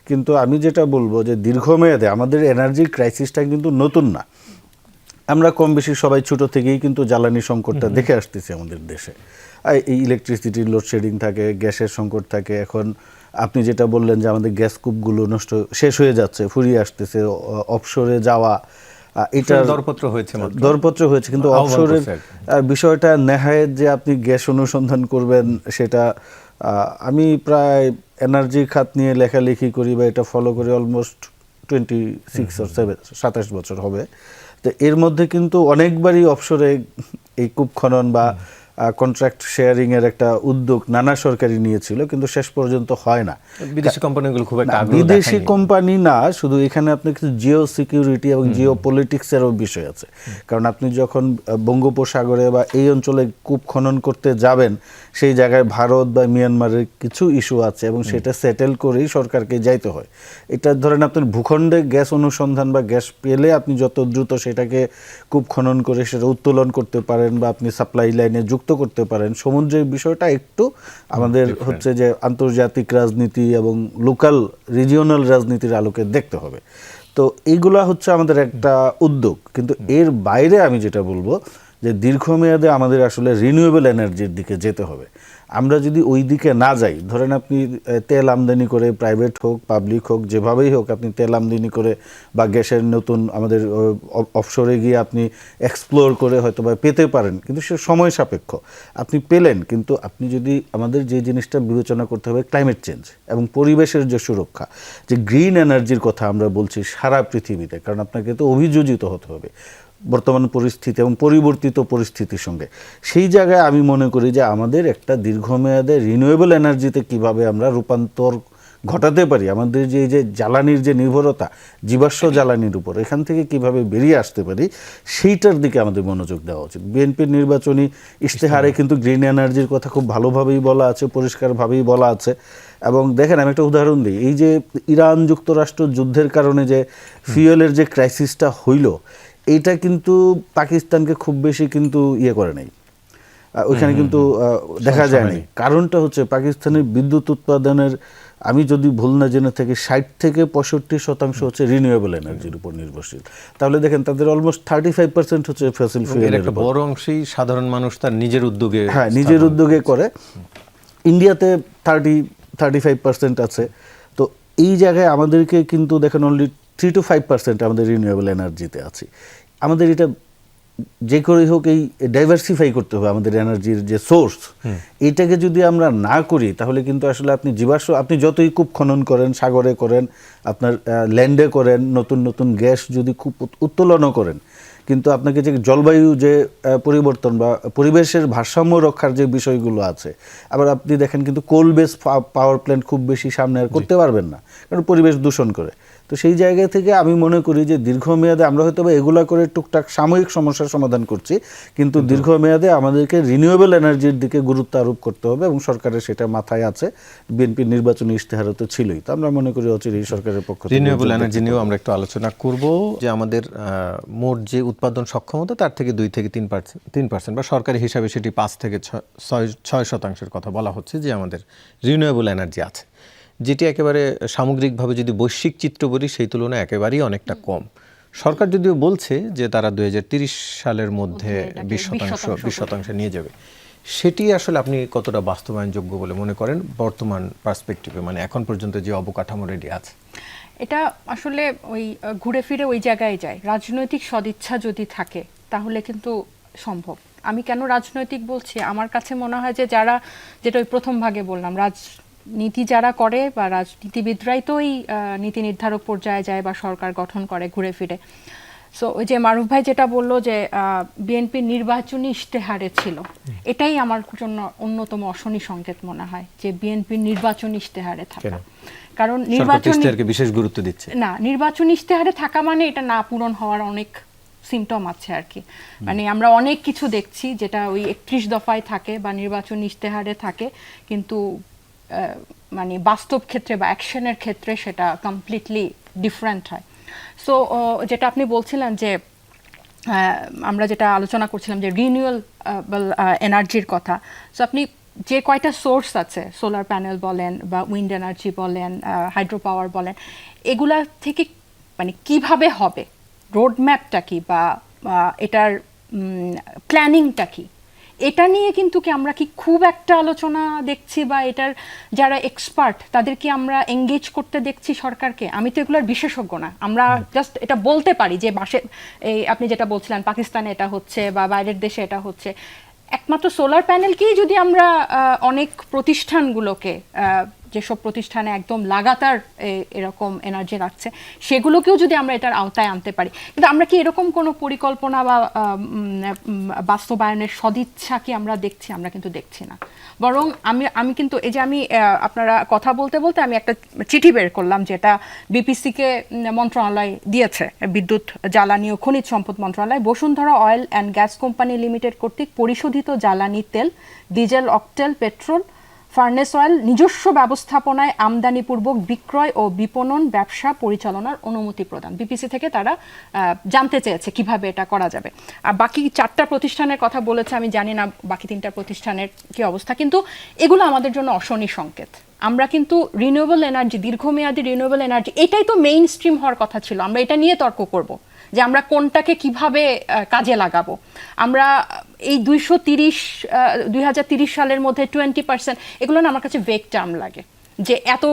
কিন্তু আমি যেটা বলবো যে দীর্ঘমেয়াদে আমাদের এনার্জি ক্রাইসিসটা কিন্তু নতুন না, আমরা কম বেশি সবাই ছোটো থেকেই কিন্তু জ্বালানি সংকটটা দেখে আসতেছি আমাদের দেশে। এই ইলেকট্রিসিটির লোডশেডিং থাকে, গ্যাসের সংকট থাকে। এখন আপনি যেটা বললেন যে আমাদের গ্যাস কূপগুলো শেষ হয়ে যাচ্ছে, ফুরিয়ে আসতেছে, অফশোরে যাওয়া, এটা দরপত্র হয়েছে, কিন্তু অফশোরের বিষয়টা নেহায়েত যে আপনি গ্যাস অনুসন্ধান করবেন, সেটা আমি প্রায় এনার্জি খাত নিয়ে লেখালেখি করি বা এটা ফলো করি অলমোস্ট 27 বছর হবে। তো এর মধ্যে কিন্তু অনেকবারই অফশোরে এই কূপ খনন বা কন্ট্রাক্ট শেয়ারিং এর একটা উদ্যোগ নানা সরকারি নিয়েছিল, কিন্তু শেষ পর্যন্ত হয় না। বিদেশি কোম্পানিগুলো খুব একটা আগ্রহ দেখায়নি। বিদেশি কোম্পানি না, শুধু এখানে আপনি কিছু জিও সিকিউরিটি এবং জিও পলিটিক্সেরও বিষয় আছে। কারণ আপনি যখন বঙ্গোপসাগরে বা এই অঞ্চলে কূপ খনন করতে যাবেন, সেই জায়গায় ভারত বা মিয়ানমারের কিছু ইস্যু আছে, এবং সেটা সেটেল করেই সরকারকে যাইতে হয়। এটা ধরেন আপনার ভূখণ্ডে গ্যাস অনুসন্ধান বা গ্যাস পেলে আপনি যত দ্রুত সেটাকে কূপ খনন করে সেটা উত্তোলন করতে পারেন বা আপনি সাপ্লাই লাইনে যুক্ত যুক্ত করতে পারেন, সমুদ্রের বিষয়টা একটু আমাদের হচ্ছে যে আন্তর্জাতিক রাজনীতি এবং লোকাল রিজিওনাল রাজনীতির আলোকে দেখতে হবে। তো এইগুলা হচ্ছে আমাদের একটা উদ্যোগ, কিন্তু এর বাইরে আমি যেটা বলবো যে দীর্ঘমেয়াদে আমাদের আসলে রিনিউয়েবল এনার্জির দিকে যেতে হবে। আমরা যদি ওই দিকে না যাই, ধরেন আপনি তেল আমদানি করে, প্রাইভেট হোক পাবলিক হোক যেভাবেই হোক, আপনি তেল আমদানি করে বা গ্যাসের নতুন আমাদের অফশোরে গিয়ে আপনি এক্সপ্লোর করে হয়তো বা পেতে পারেন, কিন্তু সে সময় সাপেক্ষ। আপনি পেলেন, কিন্তু আপনি যদি আমাদের যে জিনিসটা বিবেচনা করতে হবে ক্লাইমেট চেঞ্জ এবং পরিবেশের যে সুরক্ষা, যে গ্রিন এনার্জির কথা আমরা বলছি সারা পৃথিবীতে, কারণ আপনাকে তো অভিযোজিত হতে হবে বর্তমান পরিস্থিতি এবং পরিবর্তিত পরিস্থিতির সঙ্গে। সেই জায়গায় আমি মনে করি যে আমাদের একটা দীর্ঘমেয়াদে রিনিউয়েবল এনার্জিতে কিভাবে আমরা রূপান্তর ঘটাতে পারি, আমাদের যে এই যে জ্বালানির যে নির্ভরতা জীবাশ্ম জ্বালানির উপর, এখান থেকে কিভাবে বেরিয়ে আসতে পারি, সেইটার দিকে আমাদের মনোযোগ দেওয়া উচিত। বিএনপির নির্বাচনী ইশতেহারে কিন্তু গ্রিন এনার্জির কথা খুব ভালোভাবেই বলা আছে, পরিষ্কারভাবেই বলা আছে। এবং দেখেন, আমি একটা উদাহরণ দিই, এই যে ইরান যুক্তরাষ্ট্র যুদ্ধের কারণে যে ফিউয়েলের যে ক্রাইসিসটা হইল, এইটা কিন্তু পাকিস্তানকে খুব বেশি কিন্তু করে নাই, ওইখানে কিন্তু দেখা যায় নাই। কারণটা হচ্ছে পাকিস্তানের বিদ্যুৎ উৎপাদনের, আমি যদি ভুল না জেনে থাকি, 60 থেকে 65% হচ্ছে রিনিউয়েবল এনার্জির উপর নির্ভরশীল। তাহলে দেখেন তাদের অলমোস্ট 35% হচ্ছে ফসিল ফুয়েলের একটা বড় অংশই সাধারণ মানুষ তার নিজের উদ্যোগে, হ্যাঁ নিজের উদ্যোগে করে। ইন্ডিয়াতে 35% আছে। তো এই জায়গায় আমাদেরকে কিন্তু দেখেন অনলি 3 to 5% আমাদের রিনিউয়েবল এনার্জিতে আছে। আমাদের এটা যে করেই হোক এই ডাইভার্সিফাই করতে হবে আমাদের এনার্জির যে সোর্স। এটাকে যদি আমরা না করি, তাহলে কিন্তু আসলে আপনি জীবাশ্ম, আপনি যতই কূপ খনন করেন, সাগরে করেন, আপনার ল্যান্ডে করেন, নতুন নতুন গ্যাস যদি খুব উত্তোলনও করেন, কিন্তু আপনাকে যে জলবায়ু যে পরিবর্তন বা পরিবেশের ভারসাম্য রক্ষার যে বিষয়গুলো আছে, আবার আপনি দেখেন কিন্তু কোল বেস পাওয়ার প্ল্যান্ট খুব বেশি সামনে আর করতে পারবেন না, কারণ পরিবেশ দূষণ করে। তো সেই জায়গা থেকে আমি মনে করি যে দীর্ঘমেয়াদে আমরা হয়তো বা এগুলা করে টুকটাক সাময়িক সমস্যার সমাধান করছি, কিন্তু দীর্ঘমেয়াদে আমাদেরকে রিনিউয়েবল এনার্জির দিকে গুরুত্ব আরোপ করতে হবে, এবং সরকারের সেটা মাথায় আছে। বিএনপির নির্বাচনী ইশতেহারও তো ছিলই। তো আমরা মনে করি অচিরেই সরকারের পক্ষ থেকে রিনিউয়েবল এনার্জি নিয়েও আমরা একটু আলোচনা করব, যে আমাদের মোট যে উৎপাদন সক্ষমতা তার থেকে 2 থেকে 3% বা সরকারি হিসাবে সেটি 5 থেকে 6% কথা বলা হচ্ছে যে আমাদের রিনিউয়েবল এনার্জি আছে, যেটি একেবারে সামগ্রিকভাবে যদি বৈশ্বিক চিত্র বলি সেই তুলনায় একেবারেই অনেকটা কম। সরকার যদিও বলছে যে তারা 2030 সালের মধ্যে 20% নিয়ে যাবে, সেটি আসলে আপনি কতটা বাস্তবায়নযোগ্য বলে মনে করেন বর্তমান পার্সপেক্টিভে, মানে এখন পর্যন্ত যে অবকাঠামো রেডি আছে? এটা আসলে ওই ঘুরে ফিরে ওই জায়গায় যায়, রাজনৈতিক সদিচ্ছা যদি থাকে তাহলে কিন্তু সম্ভব। আমি কেন রাজনৈতিক বলছি, আমার কাছে মনে হয় যে যারা, যেটা ওই প্রথম ভাগে বললাম, রাজনীতি যারা করে বা রাজনীতিবিদরাই তো ওই নীতি নির্ধারক পর্যায়ে যায় বা সরকার গঠন করে ঘুরে ফিরে। সো ওই যে মারুফ ভাই যেটা বললো যে বিএনপির নির্বাচনী ইশতেহারে ছিল, এটাই আমার জন্য অন্যতম অশনি সংকেত মনে হয় যে বিএনপির নির্বাচনী ইশতেহারে থাকা। কারণ বিশেষ গুরুত্ব দিচ্ছে না, নির্বাচনী ইশতেহারে থাকা মানে এটা না পূরণ হওয়ার অনেক সিমটম আছে আর কি। মানে আমরা অনেক কিছু দেখছি যেটা ওই 31 দফায় থাকে বা নির্বাচনী ইশতেহারে থাকে, কিন্তু মানে বাস্তব ক্ষেত্রে বা অ্যাকশনের ক্ষেত্রে সেটা কমপ্লিটলি ডিফারেন্ট হয়। সো যেটা আপনি বলছিলেন যে আমরা যেটা আলোচনা করছিলাম যে রিনিউয়েবল এনার্জির কথা, সো আপনি যে কয়টা সোর্স আছে, সোলার প্যানেল বলেন বা উইন্ড এনার্জি বলেন, হাইড্রো পাওয়ার বলেন, এগুলা থেকে মানে কিভাবে হবে, রোডম্যাপটা কি বা এটার প্ল্যানিংটা কি, এটা নিয়ে কিন্তু কি আমরা কি খুব একটা আলোচনা দেখছি, বা এটার যারা এক্সপার্ট তাদেরকে আমরা এঙ্গেজ করতে দেখছি সরকারকে? আমি তো এগুলোর বিশেষজ্ঞ না, আমরা জাস্ট এটা বলতে পারি যে এই আপনি যেটা বলছিলেন পাকিস্তানে এটা হচ্ছে বা বাইরের দেশে এটা হচ্ছে। একমাত্র সোলার প্যানেলকেই যদি আমরা অনেক প্রতিষ্ঠানগুলোকে, যেসব প্রতিষ্ঠানে একদম লাগাতার এরকম এনার্জি রাখছে, সেগুলোকেও যদি আমরা এটার আওতায় আনতে পারি, কিন্তু আমরা কি এরকম কোনো পরিকল্পনা বা বাস্তবায়নের সদিচ্ছা কি আমরা দেখছি? আমরা কিন্তু দেখছি না। বরং আমি কিন্তু এই যে আমি আপনারা কথা বলতে বলতে আমি একটা চিঠি বের করলাম, যেটা বিপিসিকে মন্ত্রণালয় দিয়েছে, বিদ্যুৎ জ্বালানি ও খনিজ সম্পদ মন্ত্রণালয়, Bashundhara oil and gas company limited কর্তৃক পরিশোধিত জ্বালানি তেল, diesel, octal, petrol, furnace oil নিজস্ব ব্যবস্থাপনায় আমদানিপূর্বক বিক্রয় ও বিপণন ব্যবসা পরিচালনার অনুমতি প্রদান। বিপিসি থেকে তারা জানতে চেয়েছে কিভাবে এটা করা যাবে। আর বাকি 4টা প্রতিষ্ঠানের কথা বলেছে, আমি জানি না বাকি 3টা প্রতিষ্ঠানের কি অবস্থা, কিন্তু এগুলো আমাদের জন্য অশনি সংকেত। আমরা কিন্তু রিনিউয়েবল এনার্জি, দীর্ঘমেয়াদী রিনিউয়েবল এনার্জি, এটাই তো মেইন স্ট্রিম হওয়ার কথা ছিল। আমরা এটা নিয়ে তর্ক করব যে আমরা কোনটাকে কিভাবে কাজে লাগাবো। আমরা এই 2030 সালের মধ্যে 20%, এগুলো না আমার কাছে ভেগ টার্ম লাগে। যে এত,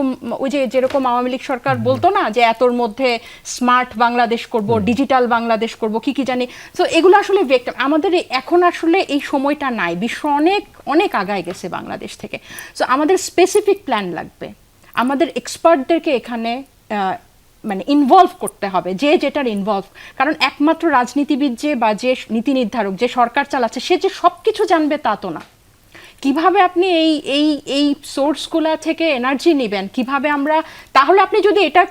ওই যে যেরকম আওয়ামী লীগ সরকার বলতো না যে এতর মধ্যে স্মার্ট বাংলাদেশ করব, ডিজিটাল বাংলাদেশ করব, কি জানি। সো এগুলো আসলে ভেগ টার্ম। আমাদের এখন আসলে এই সময়টা নাই, বিশ্ব অনেক অনেক আগায় গেছে বাংলাদেশ থেকে। সো আমাদের স্পেসিফিক প্ল্যান লাগবে, আমাদের এক্সপার্টদেরকে এখানে মানে ইনভলভ করতে হবে, যে যেটার ইনভলভ। কারণ একমাত্র রাজনীতিবিদ যে বা যে নীতি নির্ধারক, যে সরকার চালাচ্ছে, সে যে সব কিছু জানবে তা তো না। কিভাবে আপনি এই এই এই সোর্সগুলো থেকে এনার্জি নেবেন, কিভাবে আমরা, তাহলে আপনি যদি এটা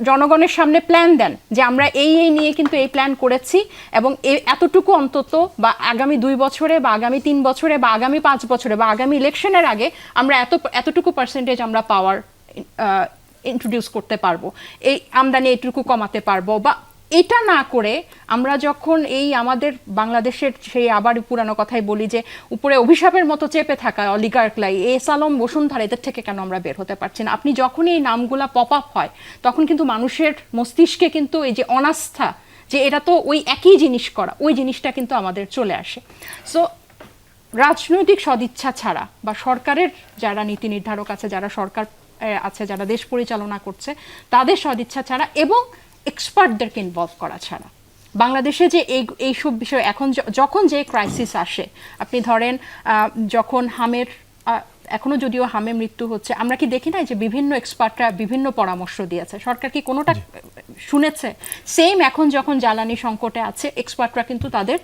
জনগণের সামনে প্ল্যান দেন যে আমরা এই নিয়ে কিন্তু এই প্ল্যান করেছি এবং এতটুকু অন্তত, বা আগামী 2 বছরে বা আগামী 3 বছরে বা আগামী 5 বছরে বা আগামী ইলেকশনের আগে আমরা এতটুকু পার্সেন্টেজ আমরা পাওয়ার ইন্ট্রোডিউস করতে পারবো, এই আমদানি এটুকু কমাতে পারবো। বা এটা না করে আমরা যখন এই আমাদের বাংলাদেশের সেই আবার পুরানো কথাই বলি যে উপরে অভিশাপের মতো চেপে থাকা অলিগার্কলাই, এস আলম, বসুন্ধরা, এদের থেকে কেন আমরা বের হতে পারছি না? আপনি যখন এই নামগুলা পপ আপ হয় তখন কিন্তু মানুষের মস্তিষ্কে কিন্তু এই যে অনাস্থা, যে এটা তো ওই একই জিনিস করা, ওই জিনিসটা কিন্তু আমাদের চলে আসে। সো রাজনৈতিক সদিচ্ছা ছাড়া বা সরকারের যারা নীতি নির্ধারক আছে, যারা সরকার আছে, যারা দেশ পরিচালনা করছে, তাদের সদিচ্ছা ছাড়া এবং এক্সপার্টদেরকে ইনভলভ করা ছাড়া বাংলাদেশে যে এইসব বিষয় এখন যখন যে ক্রাইসিস আসে, আপনি ধরেন যখন হামের, এখনো যদিও হামে মৃত্যু হচ্ছে, আমরা কি দেখি না যে বিভিন্ন এক্সপার্টরা বিভিন্ন পরামর্শ দিয়েছে, সরকার কি কোনোটা শুনেছে? সেম এখন যখন জ্বালানি সংকটে আছে, এক্সপার্টরা কিন্তু তাদের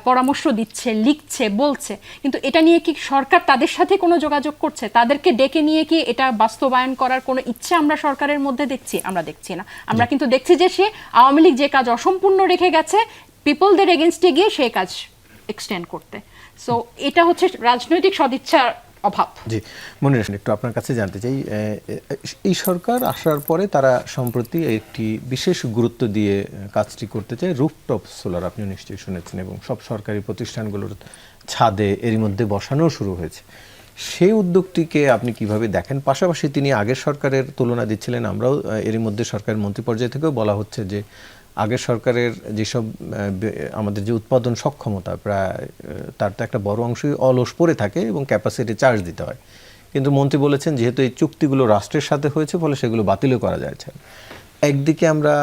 পরামর্শ দিচ্ছে, লিখছে, বলছে, কিন্তু এটা নিয়ে কি সরকার তাদের সাথে কোনো যোগাযোগ করছে? তাদেরকে ডেকে নিয়ে কি এটা বাস্তবায়ন করার কোনো ইচ্ছা আমরা সরকারের মধ্যে দেখছি? আমরা দেখছি না। আমরা কিন্তু দেখছি যে সে আওয়ামী লীগ যে কাজ অসম্পূর্ণ রেখে গেছে, পিপলদের এগেনস্টে গিয়ে সেই কাজ এক্সটেন্ড করতে। সো এটা হচ্ছে রাজনৈতিক সদিচ্ছার অভাব। জি, মনির হোসেন, একটু আপনার কাছে জানতে চাই, এই সরকার আসার পরে তারা সম্প্রতি একটি বিশেষ গুরুত্ব দিয়ে কাজটি করতে চায়, রুফটপ সোলার। আপনি নিশ্চয়ই শুনেছেন, এবং সব সরকারি প্রতিষ্ঠানগুলোর ছাদে এরই মধ্যে বসানো শুরু হয়েছে। সেই উদ্যোগটিকে আপনি কিভাবে দেখেন? পাশাপাশি তিনি আগের সরকারের তুলনা দিচ্ছিলেন, আমরাও এরই মধ্যে সরকারের মন্ত্রী পর্যায় থেকেও বলা হচ্ছে যে আগের সরকারের যেসব আমাদের যে উৎপাদন সক্ষমতা, প্রায় তার তো একটা বড় অংশই অলস পড়ে থাকে এবং ক্যাপাসিটি চার্জ দিতে হয়। কিন্তু মন্ত্রী বলেছেন যেহেতু এই চুক্তিগুলো রাষ্ট্রের সাথে হয়েছে, ফলে সেগুলো বাতিলও করা যাচ্ছে। একদিকে আমরা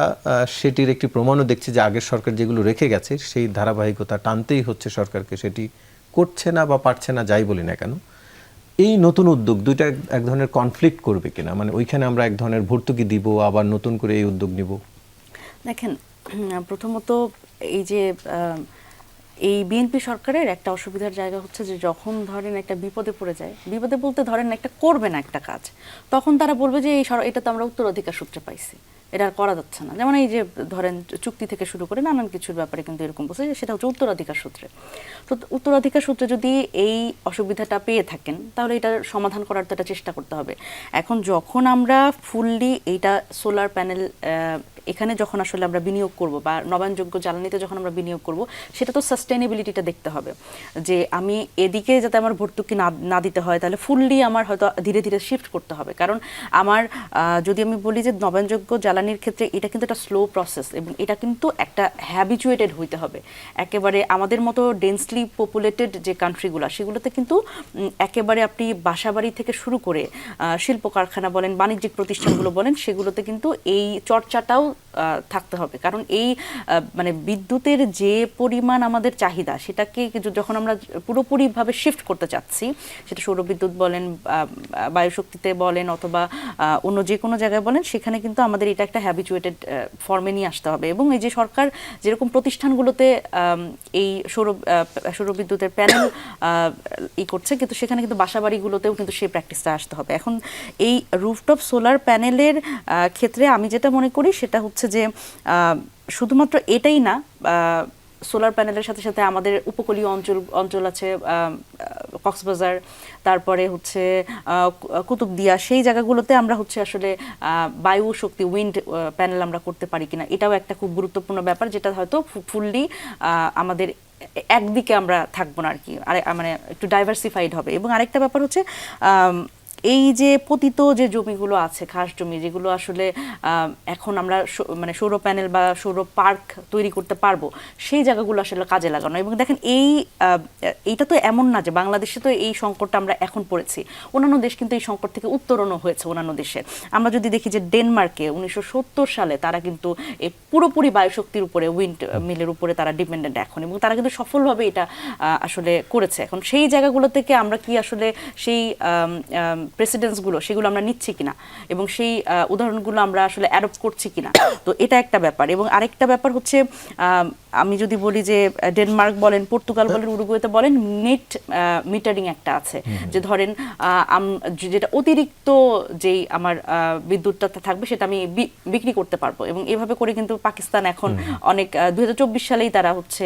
সেটির একটি প্রমাণও দেখছি যে আগের সরকার যেগুলো রেখে গেছে সেই ধারাবাহিকতা টানতেই হচ্ছে সরকারকে, সেটি করছে না বা পারছে না, যাই বলি না কেন। এই নতুন উদ্যোগ দুইটা এক ধরনের কনফ্লিক্ট করবে কিনা? মানে ওইখানে আমরা এক ধরনের ভর্তুকি দিব, আবার নতুন করে এই উদ্যোগ নিব। দেখেন, প্রথমত এই যে এই বিএনপি সরকারের একটা অসুবিধার জায়গা হচ্ছে যে যখন ধরেন একটা বিপদে পড়ে যায়, বিপদে বলতে ধরেন একটা করবে না একটা কাজ, তখন তারা বলবে যে এটা তো আমরা উত্তরাধিকার সূত্রে পাইছি, এটা আর করা যাচ্ছে না। যেমন এই যে ধরেন চুক্তি থেকে শুরু করে নানান কিছুর ব্যাপারে কিন্তু এরকম বলছে যে সেটা হচ্ছে উত্তরাধিকার সূত্রে। তো উত্তরাধিকার সূত্রে যদি এই অসুবিধাটা পেয়ে থাকেন, তাহলে এটা সমাধান করার তো একটা চেষ্টা করতে হবে। এখন যখন আমরা ফুললি এইটা সোলার প্যানেল এখানে যখন আসলে আমরা বিনিয়োগ করব বা নবায়নযোগ্য জ্বালানিতে যখন আমরা বিনিয়োগ করব, সেটা তো সাস্টেনেবিলিটিটা দেখতে হবে, যে আমি এদিকে যাতে আমার ভর্তুকি না দিতে হয়, তাহলে ফুললি আমার হয়তো ধীরে ধীরে শিফট করতে হবে। কারণ আমার যদি আমি বলি যে নবায়নযোগ্য জ্বালানির ক্ষেত্রে এটা কিন্তু একটা স্লো প্রসেস, এবং এটা কিন্তু একটা হ্যাবিচুয়েটেড হইতে হবে। একেবারে আমাদের মতো ডেন্সলি পপুলেটেড যে কান্ট্রিগুলো, সেগুলোতে কিন্তু একেবারে আপনি বাসাবাড়ি থেকে শুরু করে শিল্প কারখানা বলেন, বাণিজ্যিক প্রতিষ্ঠানগুলো বলেন, সেগুলোতে কিন্তু এই চর্চাটাও থাকতে হবে। কারণ এই মানে বিদ্যুতের যে পরিমাণ আমাদের চাহিদা, সেটাকে যখন আমরা পুরোপুরিভাবে শিফট করতে চাচ্ছি, সেটা সৌরবিদ্যুৎ বলেন, বায়ুশক্তিতে বলেন, অথবা অন্য যে কোনো জায়গায় বলেন, সেখানে কিন্তু আমাদের এটা একটা হ্যাবিচুয়েটেড ফর্মে নিয়ে আসতে হবে। এবং এই যে সরকার যেরকম প্রতিষ্ঠানগুলোতে এই সৌরবিদ্যুতের প্যানেল করছে, কিন্তু সেখানে কিন্তু বাসাবাড়িগুলোতেও কিন্তু সেই প্র্যাকটিসটা আসতে হবে। এখন এই রুফটপ সোলার প্যানেলের ক্ষেত্রে আমি যেটা মনে করি সেটা হচ্ছে যে শুধুমাত্র এটাই না, সোলার প্যানেলের সাথে সাথে আমাদের উপকূলীয় অঞ্চল আছে, কক্সবাজার, তারপরে হচ্ছে কুতুবদিয়া, সেই জায়গাগুলোতে আমরা হচ্ছে আসলে বায়ু শক্তি উইন্ড প্যানেল আমরা করতে পারি কিনা, এটাও একটা খুব গুরুত্বপূর্ণ ব্যাপার, যেটা হয়তো ফুললি আমাদের একদিকে আমরা থাকবো না আর কি, মানে একটু ডাইভার্সিফাইড হবে। এবং আরেকটা ব্যাপার হচ্ছে এই যে পতিত যে জমিগুলো আছে, খাস জমি, যেগুলো আসলে এখন আমরা মানে সৌর প্যানেল বা সৌর পার্ক তৈরি করতে পারবো, সেই জায়গাগুলো আসলে কাজে লাগানো। এবং দেখেন এইটা তো এমন না যে বাংলাদেশে তো এই সংকটটা আমরা এখন পড়েছি, অন্যান্য দেশ কিন্তু এই সংকট থেকে উত্তরণও হয়েছে অন্যান্য দেশে। আমরা যদি দেখি যে ডেনমার্কে 1970 সালে তারা কিন্তু এই পুরোপুরি বায়ুশক্তির উপরে, উইন্ড মিলের উপরে তারা ডিপেন্ডেন্ট এখন, এবং তারা কিন্তু সফলভাবে এটা আসলে করেছে। এখন সেই জায়গাগুলো থেকে আমরা কি আসলে সেই প্রেসিডেন্সগুলো সেগুলো আমরা নিচ্ছি কিনা এবং সেই উদাহরণগুলো আমরা আসলে অ্যাডপ্ট করছি কিনা, তো এটা একটা ব্যাপার। এবং আরেকটা ব্যাপার হচ্ছে আমি যদি বলি যে ডেনমার্ক বলেন, পর্তুগাল বলেন, উরুগুয়েতে বলেন, নেট মিটারিং একটা আছে, যে ধরেন যেটা অতিরিক্ত যেই আমার বিদ্যুৎটা থাকবে সেটা আমি বিক্রি করতে পারবো। এবং এভাবে করে কিন্তু পাকিস্তান এখন অনেক 2024 সালেই তারা হচ্ছে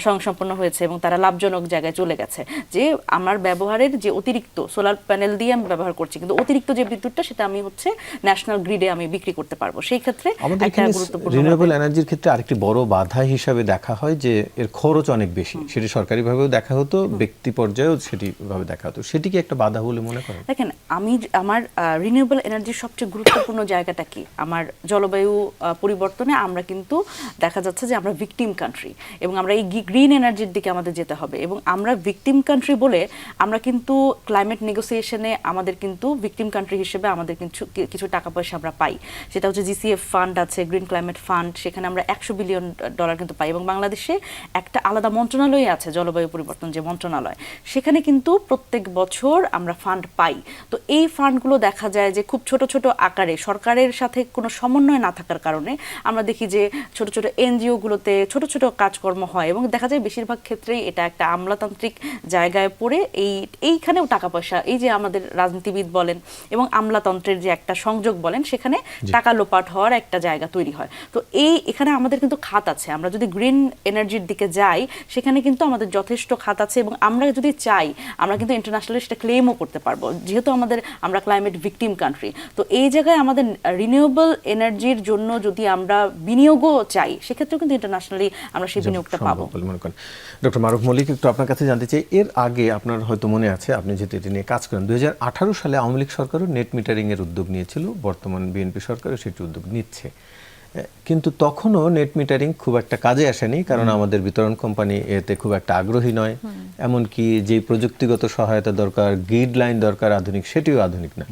স্বয়ংসম্পন্ন হয়েছে এবং তারা লাভজনক জায়গায় চলে গেছে, যে আমার ব্যবহারের যে অতিরিক্ত সোলার প্যানেল দিয়ে আমি ব্যবহার করছি, কিন্তু অতিরিক্ত যে বিদ্যুৎটা সেটা আমি হচ্ছে ন্যাশনাল গ্রিডে আমি বিক্রি করতে পারবো। সেই ক্ষেত্রে আমাদের একটা এখানে গুরুত্বপূর্ণ রিনিউয়েবল এনার্জির ক্ষেত্রে আরেকটি বড় বাধা হিসাবে দেখা হয় যে এর খরচ অনেক বেশি, সেটি সরকারিভাবেও দেখা হতো, ব্যক্তি পর্যায়েও সেটিভাবে দেখা হতো। সেটি কি একটা বাধা বলে মনে করেন? দেখেন, আমার রিনিউয়েবল এনার্জির সবচেয়ে গুরুত্বপূর্ণ জায়গাটা কি, আমার জলবায়ু পরিবর্তনে আমরা কিন্তু দেখা যাচ্ছে যে আমরা ভিকটিম কান্ট্রি, এবং আমরা এই গ্রিন এনার্জির দিকে আমাদের যেতে হবে। এবং আমরা ভিকটিম কান্ট্রি বলে আমরা কিন্তু ক্লাইমেট নেগোসিয়েশনে আমাদের কিন্তু ভিকটিম কান্ট্রি হিসেবে আমাদের কিছু টাকা পয়সা আমরা পাই, সেটা হচ্ছে জিসিএফ ফান্ড আছে, গ্রিন ক্লাইমেট ফান্ড, সেখানে আমরা $100 বিলিয়ন কিন্তু পাই। এবং বাংলাদেশে একটা আলাদা মন্ত্রণালয় আছে, জলবায়ু পরিবর্তন যে মন্ত্রণালয়, সেখানে কিন্তু প্রত্যেক বছর আমরা ফান্ড পাই। তো এই ফান্ডগুলো দেখা যায় যে খুব ছোট ছোট আকারে, সরকারের সাথে কোনো সমন্বয় না থাকার কারণে আমরা দেখি যে ছোট ছোট এনজিওগুলোতে ছোট ছোট কাজকর্ম হয়, এবং দেখা যায় বেশিরভাগ ক্ষেত্রেই এটা একটা আমলাতান্ত্রিক জায়গায় পড়ে এইখানেও টাকা পয়সা, এই যে আমাদের রাজনীতিবিদ বলেন এবং আমলাতন্ত্রের যে একটা সংযোগ বলেন, সেখানে টাকা লোপাট হওয়ার একটা জায়গা তৈরি হয়। তো এখানে আমাদের কিন্তু খাত আছে, আমরা যদি গ্রিন এনার্জির দিকে যাই সেখানে কিন্তু আমাদের যথেষ্ট খাত আছে, এবং আমরা যদি চাই আমরা কিন্তু ইন্টারন্যাশনালি সেটা ক্লেমও করতে পারবো, যেহেতু আমরা ক্লাইমেট ভিকটিম কান্ট্রি। তো এই জায়গায় আমাদের রিনিউয়েবল এনার্জির জন্য যদি আমরা বিনিয়োগও চাই, সেক্ষেত্রেও কিন্তু ইন্টারন্যাশনালি আমরা সেই বিনিয়োগটা পাবো। ডক্টর মারুফ মল্লিক, একটু আপনার কাছে জানতে চাই, এর আগে আপনার হয়তো মনে আছে, আপনি যেহেতু এটি নিয়ে কাজ করেন, 2018 সালে আওয়ামী লীগ সরকারও নেট মিটারিং এর উদ্যোগ নিয়েছিল, বর্তমান বিএনপি সরকারও সেটি উদ্যোগ নিচ্ছে, কিন্তু তখনও নেট মিটারিং খুব একটা কাজে আসেনি, কারণ আমাদের বিতরণ কোম্পানি এতে খুব একটা আগ্রহী নয়, এমনকি যে প্রযুক্তিগত সহায়তা দরকার, গ্রিড লাইন দরকার আধুনিক, সেটিও আধুনিক না।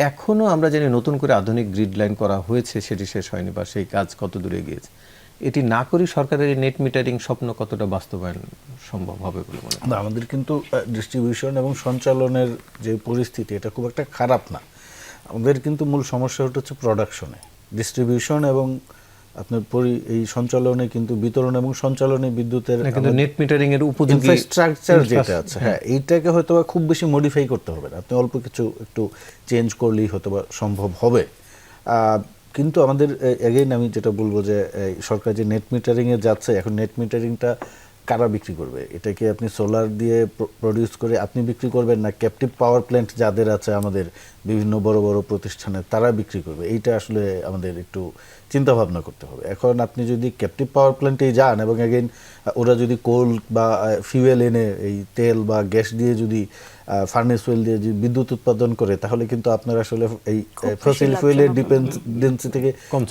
এখনো আমরা জানি নতুন করে আধুনিক গ্রিড লাইন করা হয়েছে, সেটি শেষ হয়নি বা সেই কাজ কত দূরে গিয়েছে। এটি না করি সরকারের নেট মিটারিং স্বপ্ন কতটা বাস্তবায়ন সম্ভব হবে বলে মনে হয়? আমাদের কিন্তু ডিস্ট্রিবিউশন এবং সঞ্চালনের যে পরিস্থিতি, এটা খুব একটা খারাপ না। আমাদের কিন্তু মূল সমস্যা হচ্ছে প্রোডাকশনে, ডিস্ট্রিবিউশন এবং আপনার এই সঞ্চালনে, কিন্তু বিতরণ এবং সঞ্চালনে বিদ্যুতের কিন্তু নেট মিটারিং এর উপযোগী ইনফ্রাস্ট্রাকচার যেটা আছে, হ্যাঁ, এইটাকে হয়তো খুব বেশি মডিফাই করতে হবে না, আপনি অল্প কিছু একটু চেঞ্জ করলেই হয়তো সম্ভব হবে। কিন্তু আমাদের এগেইন আমি যেটা বলবো যে সরকার যে নেট মিটারিংয়ে যাচ্ছে, এখন নেট মিটারিংটা কারা বিক্রি করবে? এটাকে আপনি সোলার দিয়ে প্রডিউস করে আপনি বিক্রি করবেন, না ক্যাপটিভ পাওয়ার প্ল্যান্ট যাদের আছে আমাদের বিভিন্ন বড় বড় প্রতিষ্ঠানে তারা বিক্রি করবে? এইটা আসলে আমাদের একটু চিন্তা ভাবনা করতে হবে। এখন আপনি যদি ক্যাপটিভ পাওয়ার প্ল্যান্টেই যান এবং এগেইন ওরা যদি কোল বা ফিউয়েল এনে এই তেল বা গ্যাস দিয়ে যদি ফার্নেস ফুয়েল দিয়ে যদি বিদ্যুৎ উৎপাদন করে, তাহলে কিন্তু আপনারা আসলে এই ফসিল ফুয়েলের ডিপেন্ডেন্সি থেকে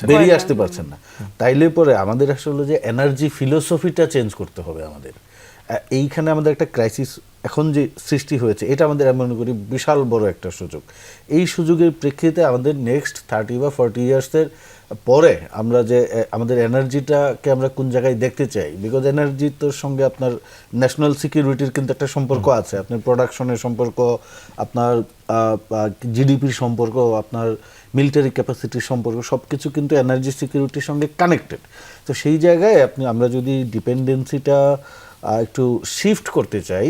বেরিয়ে আসতে পারছেন না। তাইলে পরে আমাদের আসলে যে এনার্জি ফিলোসফিটা চেঞ্জ করতে হবে আমাদের। এইখানে আমাদের একটা ক্রাইসিস এখন যে সৃষ্টি হয়েছে, এটা আমাদের আমি মনে করি বিশাল বড় একটা সুযোগ। এই সুযোগের প্রেক্ষিতে আমাদের নেক্সট 30 বা 40 ইয়ার্সের পরে আমরা যে আমাদের এনার্জিটাকে আমরা কোন জায়গায় দেখতে চাই, বিকজ এনার্জির সঙ্গে আপনার ন্যাশনাল সিকিউরিটির কিন্তু একটা সম্পর্ক আছে, আপনার প্রোডাকশনের সম্পর্ক, আপনার জিডিপির সম্পর্ক, আপনার মিলিটারি ক্যাপাসিটির সম্পর্ক, সব কিছু কিন্তু এনার্জি সিকিউরিটির সঙ্গে কানেক্টেড। তো সেই জায়গায় আমরা যদি ডিপেন্ডেন্সিটা একটু শিফট করতে চাই,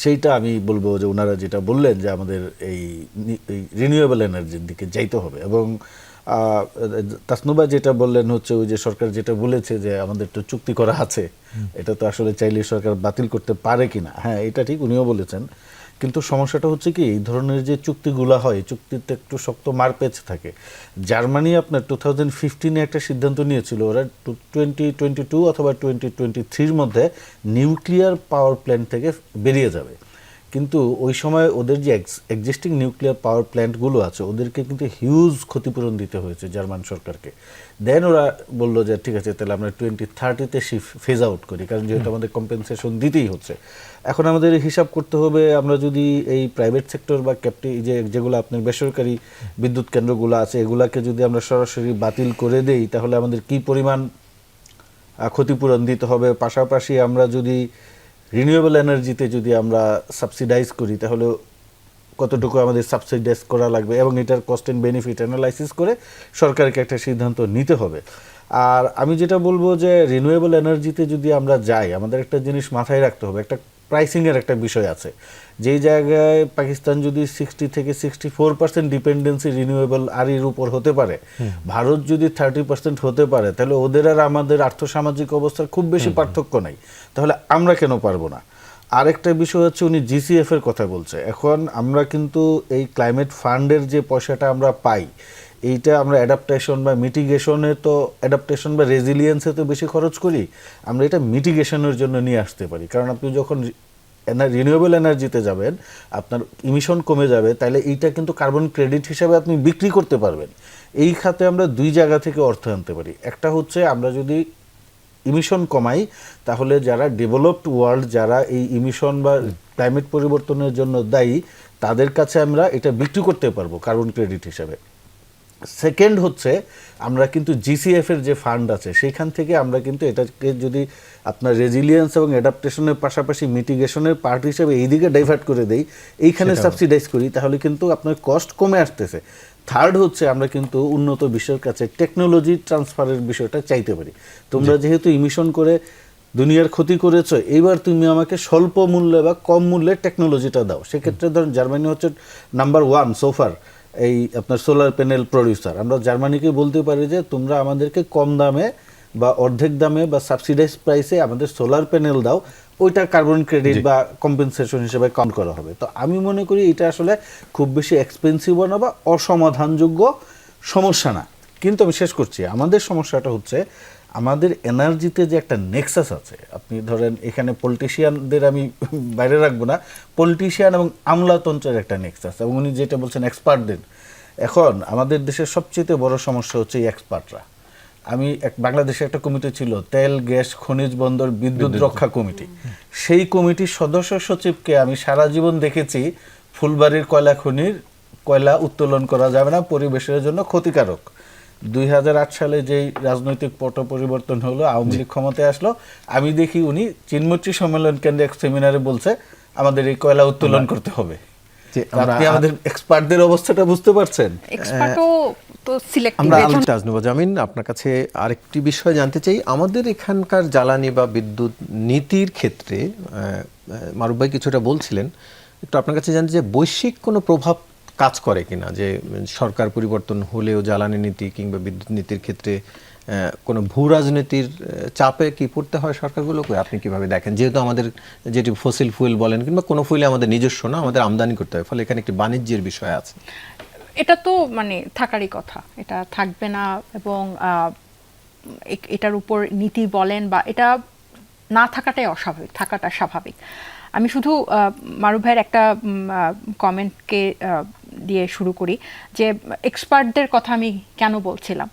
সেইটা আমি বলবো যে ওনারা যেটা বললেন যে আমাদের এই রিনিউয়েবল এনার্জির দিকে যাইতে হবে। এবং তাসনুবা যেটা বললেন হচ্ছে ওই যে সরকার যেটা বলেছে যে আমাদের তো চুক্তি করা আছে, এটা তো আসলে চাইলে সরকার বাতিল করতে পারে কিনা, হ্যাঁ এটা ঠিক, উনিও বলেছেন। কিন্তু সমস্যাটা হচ্ছে কি, এই ধরনের যে চুক্তিগুলো হয়, চুক্তিতে একটু শক্ত মারপ্যাচ থাকে। জার্মানি আপনার 2015-এ একটা সিদ্ধান্ত নিয়েছিল, ওরা 2022 অথবা 2023-র মধ্যে নিউক্লিয়ার পাওয়ার প্ল্যান্ট থেকে বেরিয়ে যাবে। কিন্তু ওই সময় ওদের যে এক্সিস্টিং নিউক্লিয়ার পাওয়ার প্ল্যান্টগুলো আছে ওদেরকে কিন্তু হিউজ ক্ষতিপূরণ দিতে হয়েছে জার্মান সরকারকে। দেন ওরা বললো যে ঠিক আছে তাহলে আমরা 2030-তে ফেজ আউট করি, কারণ যেহেতু আমাদের কম্পেনসেশন দিতেই হচ্ছে। এখন আমাদের হিসাব করতে হবে, আমরা যদি এই প্রাইভেট সেক্টর বা যেগুলো আপনার বেসরকারি বিদ্যুৎ কেন্দ্রগুলো আছে এগুলাকে যদি আমরা সরাসরি বাতিল করে দেই তাহলে আমাদের কি পরিমাণ ক্ষতিপূরণ দিতে হবে। পাশাপাশি আমরা যদি রিনিউয়েবল এনার্জিতে যদি আমরা সাবসিডাইজ করি তাহলে কতটুকু আমাদের সাবসিডাইজ করা লাগবে, এবং এটার কস্ট অ্যান্ড বেনিফিট অ্যানালাইসিস করে সরকারকে একটা সিদ্ধান্ত নিতে হবে। আর আমি যেটা বলবো যে রিনিউয়েবল এনার্জিতে যদি আমরা যাই, আমাদের একটা জিনিস মাথায় রাখতে হবে, একটা প্রাইসিংয়ের একটা বিষয় আছে। যেই জায়গায় পাকিস্তান যদি 60 থেকে 64% ডিপেন্ডেন্সি রিনিউয়েবল আরির উপর হতে পারে, ভারত যদি 30% হতে পারে, তাহলে ওদের আর আমাদের আর্থসামাজিক অবস্থার খুব বেশি পার্থক্য নাই। তাহলে আমরা কেন পারবো না? আরেকটা বিষয় হচ্ছে উনি জিসিএফ এর কথা বলছে। এখন আমরা কিন্তু এই ক্লাইমেট ফান্ডের যে পয়সাটা আমরা পাই, এইটা আমরা অ্যাডাপ্টেশন বা মিটিগেশনে তো অ্যাডাপ্টেশন বা রেজিলিয়েন্সে তো বেশি খরচ করি, আমরা এটা মিটিগেশনের জন্য নিয়ে আসতে পারি। কারণ আপনি যখন রিনিউয়েবল এনার্জিতে যাবেন আপনার ইমিশন কমে যাবে, তাহলে এইটা কিন্তু কার্বন ক্রেডিট হিসাবে আপনি বিক্রি করতে পারবেন। এই খাতে আমরা দুই জায়গা থেকে অর্থ আনতে পারি। একটা হচ্ছে আমরা যদি ইমিশন কমাই তাহলে যারা ডেভেলপড ওয়ার্ল্ড, যারা এই ইমিশন বা ক্লাইমেট পরিবর্তনের জন্য দায়ী, তাদের কাছে আমরা এটা বিক্রি করতে পারবো কার্বন ক্রেডিট হিসাবে। সেকেন্ড হচ্ছে আমরা কিন্তু জিসিএফ এর যে ফান্ড আছে সেইখান থেকে আমরা কিন্তু এটাকে যদি আপনার রেজিলিয়েন্স এবং অ্যাডাপ্টেশনের পাশাপাশি মিটিগেশনের পার্ট হিসেবে এইদিকে ডাইভার্ট করে দেই, এইখানে সাবসিডাইজ করি, তাহলে কিন্তু আপনার কস্ট কমে আসতেছে। থার্ড হচ্ছে আমরা কিন্তু উন্নত বিশ্বের কাছে টেকনোলজি ট্রান্সফারের বিষয়টা চাইতে পারি। তোমরা যেহেতু ইমিশন করে দুনিয়ার ক্ষতি করেছো, এইবার তুমি আমাকে স্বল্প মূল্যে বা কম মূল্যে টেকনোলজিটা দাও। সেক্ষেত্রে ধরুন জার্মানি হচ্ছে নাম্বার 1 সোফার এই আপনার সোলার প্যানেল প্রডিউসার। আমরা জার্মানিকে বলতে পারি যে তোমরা আমাদেরকে কম দামে বা অর্ধেক দামে বা সাবসিডাইজ প্রাইসে আমাদের সোলার প্যানেল দাও, ওইটা কার্বন ক্রেডিট বা কম্পেনসেশন হিসেবে কাউন্ট করা হবে। তো আমি মনে করি এটা আসলে খুব বেশি এক্সপেন্সিভও না বা অসমাধানযোগ্য সমস্যা না। কিন্তু আমি শেষ করছি, আমাদের সমস্যাটা হচ্ছে আমাদের এনার্জিতে যে একটা নেক্সাস আছে। আপনি ধরেন এখানে পলিটিশিয়ানদের আমি বাইরে রাখবো না, পলিটিশিয়ান এবং আমলাতন্ত্রের একটা নেক্সাস, এবং উনি যেটা বলছেন এক্সপার্টদের। এখন আমাদের দেশের সবচেয়ে বড় সমস্যা হচ্ছে এই এক্সপার্টরা। আমি বাংলাদেশে একটা কমিটি ছিল, তেল গ্যাস খনিজ বন্দর বিদ্যুৎ রক্ষা কমিটি। সেই কমিটির সদস্য সচিবকে আমি সারা জীবন দেখেছি ফুলবাড়ির কয়লা খনির কয়লা উত্তোলন করা যাবে না, পরিবেশের জন্য ক্ষতিকারক। 2008 সালে যেই রাজনৈতিক পট পরিবর্তন হলো, আওয়ামী লীগ ক্ষমতায় আসলো, আমি দেখি উনি চিনমৈত্রী সম্মেলন কেন্দ্রে এক সেমিনারে বলছে আমাদের এই কয়লা উত্তোলন করতে হবে। আপনি আমাদের এক্সপার্টদের অবস্থাটা বুঝতে পারছেন? এক্সপার্টও তো সিলেক্টিভ। আমরা তাজনুবা জামিন, আপনার কাছে আরেকটি বিষয় জানতে চাই। আমাদের এখানকার জ্বালানি বা বিদ্যুৎ নীতির ক্ষেত্রে মারুফ ভাই কিছুটা বলছিলেন, একটু আপনার কাছে জানতে চাই বৈশ্বিক কোনো প্রভাব কাজ করে কিনা, যে সরকার পরিবর্তন হলেও জ্বালানি নীতি কিংবা বিদ্যুৎ নীতির ক্ষেত্রে কোনো ভূ রাজনীতির চাপে কি পড়তে হয় সরকারগুলোকে? আপনি কিভাবে দেখেন, যেহেতু আমাদের যেটি ফসিল ফুয়েল বলেন কিংবা কোনো ফুয়েল আমাদের নিজস্ব না, আমাদের আমদানি করতে হয়, ফলে এখানে একটি বাণিজ্যের বিষয় আছে। এটা তো মানে থাকারই কথা, এটা থাকবে না, এবং এটার উপর নীতি বলেন বা এটা না থাকাটাই অস্বাভাবিক, থাকাটা স্বাভাবিক। আমি শুধু মারুফ ভাইয়ের একটা কমেন্টকে দিয়ে শুরু করি, যে এক্সপার্টদের কথা আমি কেন বলছিলাম।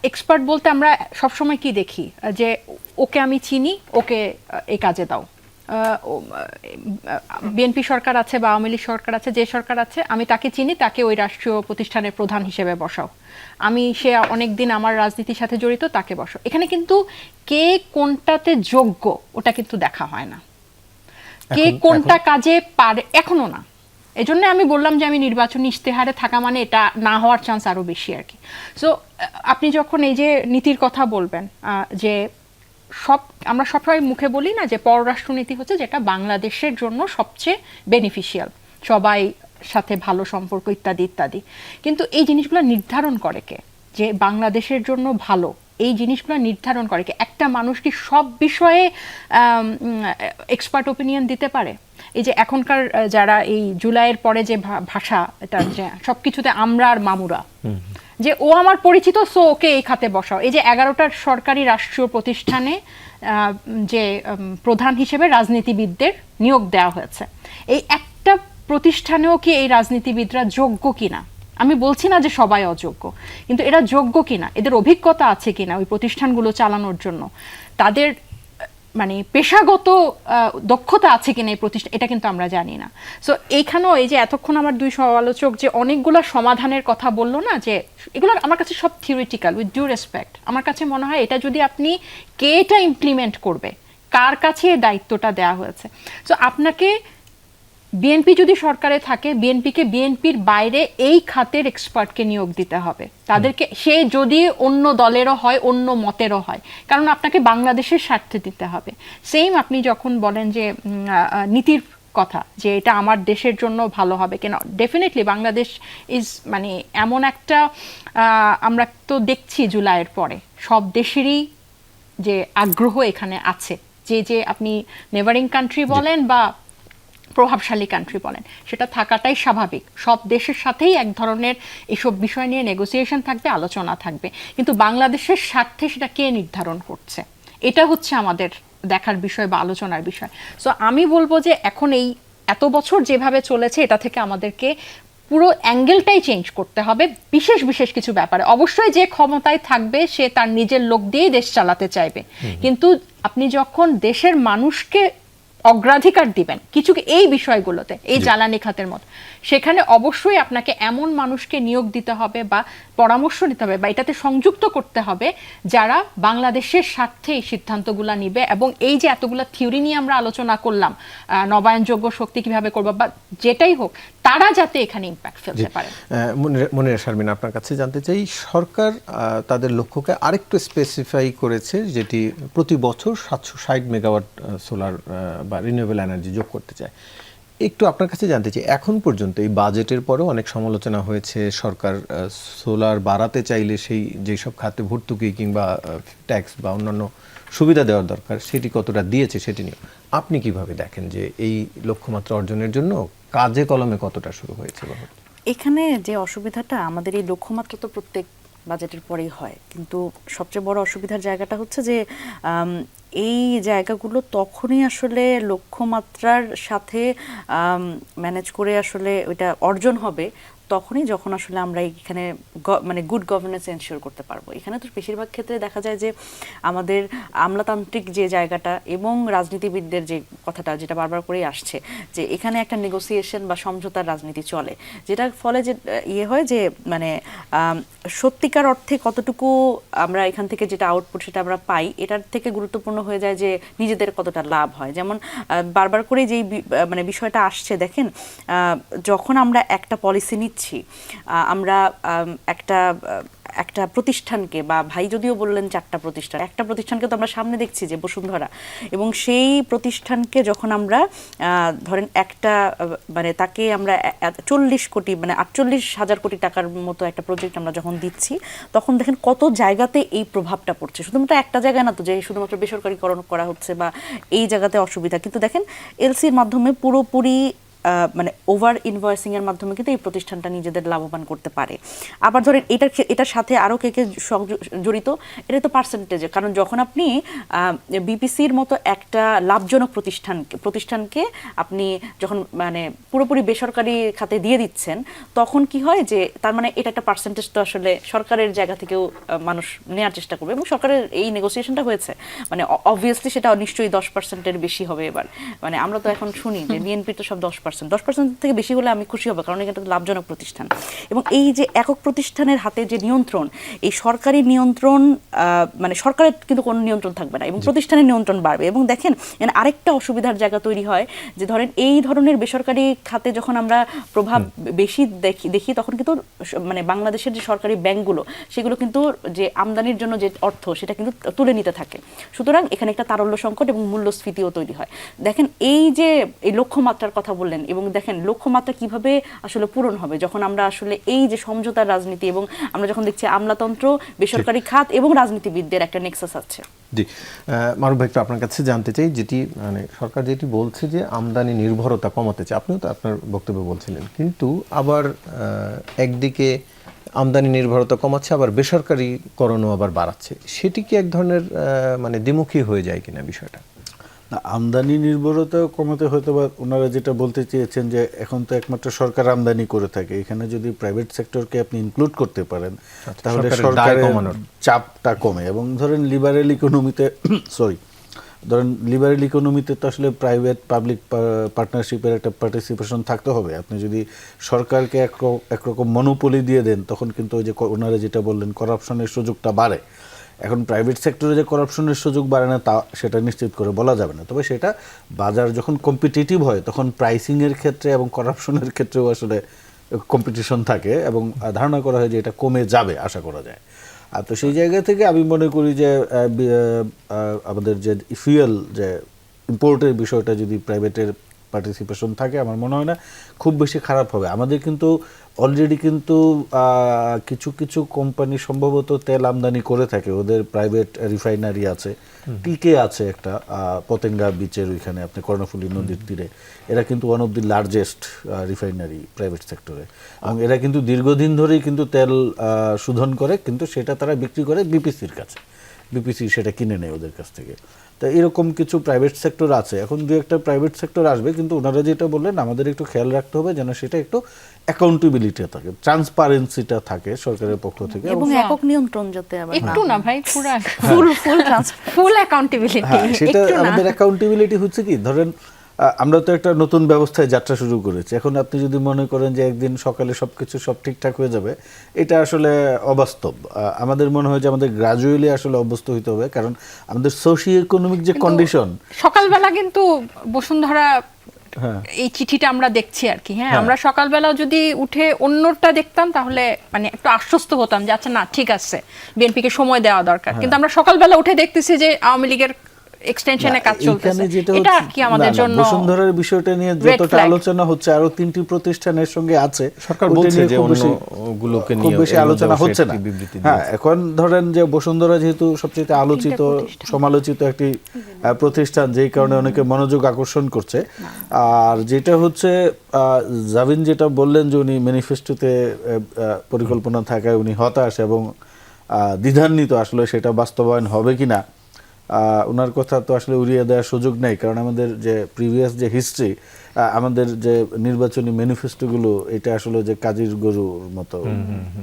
এক্সপার্ট বলতে আমরা সবসময় কি দেখি, যে ওকে আমি চিনি, ওকে এই কাজে দাও। বিএনপি সরকার আছে বা আওয়ামী লীগ সরকার আছে, যে সরকার আছে আমি তাকে চিনি, তাকে ওই রাষ্ট্রীয় প্রতিষ্ঠানের প্রধান হিসেবে বসাও। সে অনেক দিন আমার রাজনীতির সাথে জড়িত, তাকে বসাও। এখানে কিন্তু কে কোনটাতে যোগ্য ওটা কিন্তু দেখা হয় না, কে কোনটা কাজে পারে এখনো না। এজন্য আমি বললাম যে আমি নির্বাচনী ইশতেহারে থাকা মানে এটা না হওয়ার চান্স আরো বেশি আর কি। সো আপনি যখন এই যে নীতির কথা বলবেন, যে আমরা সবসময় মুখে বলি না যে পররাষ্ট্রনীতি হচ্ছে যেটা বাংলাদেশের জন্য সবচেয়ে বেনিফিশিয়াল, সবাই সাথে ভালো সম্পর্ক ইত্যাদি ইত্যাদি, কিন্তু এই জিনিসগুলো নির্ধারণ করে কে? যে বাংলাদেশের জন্য ভালো, এই জিনিসগুলো নির্ধারণ করে কি একটা মানুষ কি সব বিষয়ে এক্সপার্ট ওপিনিয়ন দিতে পারে? এই যে এখনকার যারা এই জুলাইয়ের পরে যে ভাষা, এটা যে সব কিছুতে আমরা আর মামুরা, যে ও আমার পরিচিত সো ওকে এই খাতে বসাও। এই যে 11টার সরকারি রাষ্ট্রীয় প্রতিষ্ঠানে যে প্রধান হিসেবে রাজনীতিবিদদের নিয়োগ দেওয়া হয়েছে, এই একটা প্রতিষ্ঠানেও কি এই রাজনীতিবিদরা যোগ্য কিনা? আমি বলছি না যে সবাই অযোগ্য, কিন্তু এরা যোগ্য কিনা, এদের অভিজ্ঞতা আছে কিনা ওই প্রতিষ্ঠানগুলো চালানোর জন্য, তাদের মানে পেশাগত দক্ষতা আছে কিনা এই প্রতিষ্ঠান, এটা কিন্তু আমরা জানি না। সো এইখানেও এই যে এতক্ষণ আমার দুই সমালোচক যে অনেকগুলো সমাধানের কথা বললো না, যে এগুলো আমার কাছে সব থিওরিটিক্যাল, উইথ ডিউ রেসপেক্ট। আমার কাছে মনে হয় এটা যদি আপনি কে এটা ইমপ্লিমেন্ট করবে, কার কাছে এই দায়িত্বটা দেওয়া হয়েছে। সো আপনাকে বিএনপি যদি সরকারে থাকে, বিএনপিকে বিএনপির বাইরে এই খাতের এক্সপার্টকে নিয়োগ দিতে হবে তাদেরকে, সে যদি অন্য দলেরও হয়, অন্য মতেরও হয়, কারণ আপনাকে বাংলাদেশের স্বার্থে দিতে হবে। সেম আপনি যখন বলেন যে নীতির কথা, যে এটা আমার দেশের জন্য ভালো হবে কিনা, ডেফিনেটলি বাংলাদেশ ইজ মানে এমন একটা, আমরা তো দেখছি জুলাইয়ের পরে সব দেশেরই যে আগ্রহ এখানে আছে, যে আপনি নেভারিং কান্ট্রি বলেন বা প্রভাবশালী কান্ট্রি বলেন, সেটা থাকাটাই স্বাভাবিক। সব দেশের সাথেই এক ধরনের এসব বিষয় নিয়ে নেগোসিয়েশন থাকবে, আলোচনা থাকবে, কিন্তু বাংলাদেশের স্বার্থে সেটা কে নির্ধারণ করছে, এটা হচ্ছে আমাদের দেখার বিষয় বা আলোচনার বিষয়। সো আমি বলবো যে এখন এই এত বছর যেভাবে চলেছে, এটা থেকে আমাদেরকে পুরো অ্যাঙ্গেলটাই চেঞ্জ করতে হবে বিশেষ বিশেষ কিছু ব্যাপারে। অবশ্যই যে ক্ষমতায় থাকবে সে তার নিজের লোক দিয়েই দেশ চালাতে চাইবে, কিন্তু আপনি যখন দেশের মানুষকে অগ্রাধিকার দিবেন কিছু এই বিষয়গুলোতে, এই জ্বালানি খাতের মতো, সেখানে অবশ্যই আপনাকে এমন মানুষকে নিয়োগ দিতে হবে বা পরামর্শ নিতে হবে বা এটাতে সংযুক্ত করতে হবে যারা বাংলাদেশের স্বার্থে এই সিদ্ধান্তগুলো নিবে। এবং এই যে এতগুলা থিওরি নিয়ে আমরা আলোচনা করলাম, নবায়নযোগ্য শক্তি কিভাবে করবো বা যেটাই হোক, তারা যাতে এখানে ইম্প্যাক্ট ফেলতে পারে। মনিরা শারমিন, আপনার কাছে জানতে চাই, সরকার তাদের লক্ষ্যকে আরেকটু স্পেসিফাই করেছে, যেটি প্রতি বছর 760 মেগাওয়াট সোলার বা রিনিউয়েবল এনার্জি যোগ করতে চায়। একটু আপনার কাছে জানতে চাই, এখন পর্যন্ত এই বাজেটের পরেও অনেক সমালোচনা হয়েছে, সরকার সোলার বাড়াতে চাইলে সেই যেসব খাতে ভর্তুকি কিংবা ট্যাক্স বা অন্যান্য সুবিধা দেওয়ার দরকার সেটি কতটা দিয়েছে সেটি নিয়ে আপনি কিভাবে দেখেন, যে এই লক্ষ্যমাত্রা অর্জনের জন্য কাজে কলমে কতটা শুরু হয়েছে? এখানে যে অসুবিধাটা, আমাদের এই লক্ষ্যমাত্রা তো প্রত্যেক বাজেটের পরেই হয়, কিন্তু সবচেয়ে বড় অসুবিধার জায়গাটা হচ্ছে যে এই জায়গাগুলো তখনই আসলে লক্ষ্যমাত্রার সাথে ম্যানেজ করে আসলে ওইটা অর্জন হবে তখনই যখন আসলে আমরা এখানে মানে গুড গভর্নেন্স এনশিওর করতে পারবো। এখানে তো বেশিরভাগ ক্ষেত্রে দেখা যায় যে আমাদের আমলাতান্ত্রিক যে জায়গাটা এবং রাজনীতিবিদদের যে কথাটা, যেটা বারবার করেই আসছে, যে এখানে একটা নেগোসিয়েশন বা সমঝোতার রাজনীতি চলে, যেটার ফলে যে ইয়ে হয় যে মানে সত্যিকার অর্থে কতটুকু আমরা এখান থেকে যেটা আউটপুট সেটা আমরা পাই, এটার থেকে গুরুত্বপূর্ণ হয়ে যায় যে নিজেদের কতটা লাভ হয়। যেমন বারবার করে যেই মানে বিষয়টা আসছে, দেখেন যখন আমরা একটা পলিসি নিচ্ছি, আমরা একটা প্রতিষ্ঠানকে, বা ভাই যদিও বললেন 4টা প্রতিষ্ঠান, একটা প্রতিষ্ঠানকে তো আমরা সামনে দেখছি যে বসুন্ধরা, এবং সেই প্রতিষ্ঠানকে যখন আমরা ধরেন একটা মানে তাকে আমরা 40 কোটি মানে 48,000 কোটি টাকার মতো একটা প্রজেক্ট আমরা যখন দিচ্ছি, তখন দেখেন কত জায়গাতে এই প্রভাবটা পড়ছে। শুধুমাত্র একটা জায়গায় না তো, যে শুধুমাত্র বেসরকারীকরণ করা হচ্ছে বা এই জায়গাতে অসুবিধা, কিন্তু দেখেন এলসির মাধ্যমে পুরোপুরি মানে ওভার ইনভয়েসিং এর মাধ্যমে কিন্তু এই প্রতিষ্ঠানটা নিজেদের লাভবান করতে পারে। আবার ধরেন এটার সাথে আরও কে জড়িত, এটা তো পার্সেন্টেজে, কারণ যখন আপনি বিপিসির মতো একটা লাভজনক প্রতিষ্ঠানকে আপনি যখন মানে পুরোপুরি বেসরকারি খাতে দিয়ে দিচ্ছেন, তখন কি হয় যে তার মানে এটা একটা পার্সেন্টেজ তো আসলে সরকারের জায়গা থেকেও মানুষ নেওয়ার চেষ্টা করবে, এবং সরকারের এই নেগোসিয়েশনটা হয়েছে, মানে অবভিয়াসলি সেটা নিশ্চয়ই 10%-এর বেশি হবে। এবার মানে আমরা তো এখন শুনি যে বিএনপি তো সব 10% থেকে বেশি হলে আমি খুশি হব, কারণ এটা লাভজনক প্রতিষ্ঠান। এবং এই যে একক প্রতিষ্ঠানের হাতে যে নিয়ন্ত্রণ, এই সরকারি নিয়ন্ত্রণ মানে সরকারের কিন্তু কোনো নিয়ন্ত্রণ থাকবে না এবং প্রতিষ্ঠানের নিয়ন্ত্রণ বাড়বে। এবং দেখেন আরেকটা অসুবিধার জায়গা তৈরি হয় যে ধরেন এই ধরনের বেসরকারি খাতে যখন আমরা প্রভাব বেশি দেখি, তখন কিন্তু মানে বাংলাদেশের যে সরকারি ব্যাংকগুলো, সেগুলো কিন্তু যে আমদানির জন্য যে অর্থ সেটা কিন্তু তুলে নিতে থাকে। সুতরাং এখানে একটা তারল্য সংকট এবং মূল্যস্ফীতিও তৈরি হয়। দেখেন এই যে এই লক্ষ্যমাত্রার কথা বললেন, এবং দেখেন লক্ষ্যমাত্রা কিভাবে আসলে পূরণ হবে যখন আমরা আসলে এই যে সমঝোতার রাজনীতি এবং আমরা যখন দেখছি আমলাতন্ত্র, বেসরকারি খাত এবং রাজনীতিবিদদের একটা নেক্সাস আছে। জি, মারুফ ভাই, একটু আপনার কাছে জানতে চাই, যেটি মানে সরকার যেটি বলছে যে আমদানি নির্ভরতা কমাতে চায়, আপনিও তো আপনার বক্তব্যে বলছিলেন, কিন্তু আবার একদিকে আমদানি নির্ভরতা কমাচ্ছে, আবার বেসরকারিকরণও আবার বাড়াচ্ছে, সেটি কি এক ধরনের মানে দ্বিমুখী হয়ে যায় কিনা বিষয়টা? না, আমদানি নির্ভরতা কমাতে হয়তো বা ওনারা যেটা বলতে চেয়েছেন যে এখন তো একমাত্র সরকার আমদানি করে থাকে, এখানে যদি প্রাইভেট সেক্টরকে আপনি ইনক্লুড করতে পারেন তাহলে সরকারের চাপটা কমে। এবং ধরেন লিবারেল ইকোনমিতে ধরেন লিবারেল ইকোনমিতে তো আসলে প্রাইভেট পাবলিক পার্টনারশিপের একটা পার্টিসিপেশন থাকতে হবে। আপনি যদি সরকারকে একরকম মনোপলি দিয়ে দেন তখন কিন্তু ওই যে ওনারা যেটা বললেন করাপশনের সুযোগটা বাড়ে। এখন প্রাইভেট সেক্টরে যে করাপশনের সুযোগ বাড়ে না তা সেটা নিশ্চিত করে বলা যাবে না, তবে সেটা বাজার যখন কম্পিটিটিভ হয় তখন প্রাইসিংয়ের ক্ষেত্রে এবং করাপশনের ক্ষেত্রেও আসলে কম্পিটিশন থাকে এবং ধারণা করা হয় যে এটা কমে যাবে, আশা করা যায়। আর তো সেই জায়গা থেকে আমি মনে করি যে আমাদের যে ফুয়েল যে ইম্পোর্টের বিষয়টা যদি প্রাইভেটের পার্টিসিপেশন থাকে আমার মনে হয় না খুব বেশি খারাপ হবে। আমাদের কিন্তু অলরেডি কিন্তু কিছু কিছু কোম্পানি সম্ভবত তেল আমদানি করে থাকে, ওদের প্রাইভেট রিফাইনারি আছে, টিকে আছে একটা পতেঙ্গা বিচের ওইখানে আপনি কর্ণফুলী নদীর তীরে, এরা কিন্তু one of the largest refinery private সেক্টরে, এবং এরা কিন্তু দীর্ঘদিন ধরেই কিন্তু তেল শোধন করে, কিন্তু সেটা তারা বিক্রি করে বিপিসির কাছে, বিপিসি সেটা কিনে নেয় ওদের কাছ থেকে। তো এরকম কিছু প্রাইভেট সেক্টর আছে, এখন দু একটা প্রাইভেট সেক্টর আসবে, কিন্তু ওনারা যেটা বললেন আমাদের একটু খেয়াল রাখতে হবে যেন সেটা একটু অ্যাকাউন্টেবিলিটি থাকে, ট্রান্সপারেন্সিটা থাকে সরকারের পক্ষ থেকে এবং একক নিয়ন্ত্রণ যাতে আবার একটু না ভাই, পুরো ফুল অ্যাকাউন্টেবিলিটি। সেটা আমাদের অ্যাকাউন্টেবিলিটি হচ্ছে কি, ধরেন আমরা তো একটা নতুন ব্যবস্থায় যাত্রা শুরু করেছি, এখন আপনি যদি মনে করেন যে একদিন সকালে সবকিছু সব ঠিকঠাক হয়ে যাবে, এটা আসলে অবাস্তব। আমাদের মনে হয় যে আমাদের গ্রাজুয়ালি আসলে অভ্যস্ত হইতে হবে, কারণ আমাদের সোশিও ইকোনমিক যে কন্ডিশন। সকালবেলা কিন্তু বসুন্ধরা এই চিঠিটা আমরা দেখছি আর কি, হ্যাঁ আমরা সকালবেলা যদি উঠে অন্যটা দেখতাম তাহলে মানে একটু আশ্বস্ত হতাম যে আচ্ছা না ঠিক আছে, বিএনপিকে সময় দেওয়া দরকার, কিন্তু আমরা সকালবেলা উঠে দেখতেছি যে আওয়ামী লীগের এক্সটেনশনে কাজ চলতেছে। এটা কি আমাদের জন্য বসুন্ধরার বিষয়টা নিয়ে যতটা আলোচনা হচ্ছে আরো 3টি প্রতিষ্ঠানের সঙ্গে আছে, সরকার বলছে যে অন্যগুলোকে নিয়ে খুব বেশি আলোচনা হচ্ছে না। হ্যাঁ, এখন ধরেন যে বসুন্ধরা যেহেতু সবচেয়ে আলোচিত সমালোচিত একটি প্রতিষ্ঠান, যেই কারণে অনেকে মনোযোগ আকর্ষণ করছে। আর যেটা হচ্ছে জাভিন যেটা বললেন যে উনি ম্যানিফেস্টোতে পরিকল্পনা থাকায় উনি হতাশ এবং দ্বিধান্বিত আসলে সেটা বাস্তবায়ন হবে কিনা, ওনার কথা তো আসলে উড়িয়ে দেওয়ার সুযোগ নেই, কারণ আমাদের যে প্রিভিয়াস যে হিস্ট্রি, আমাদের যে নির্বাচনী ম্যানিফেস্টোগুলো এটা আসলে যে কাজীর গরুর মতো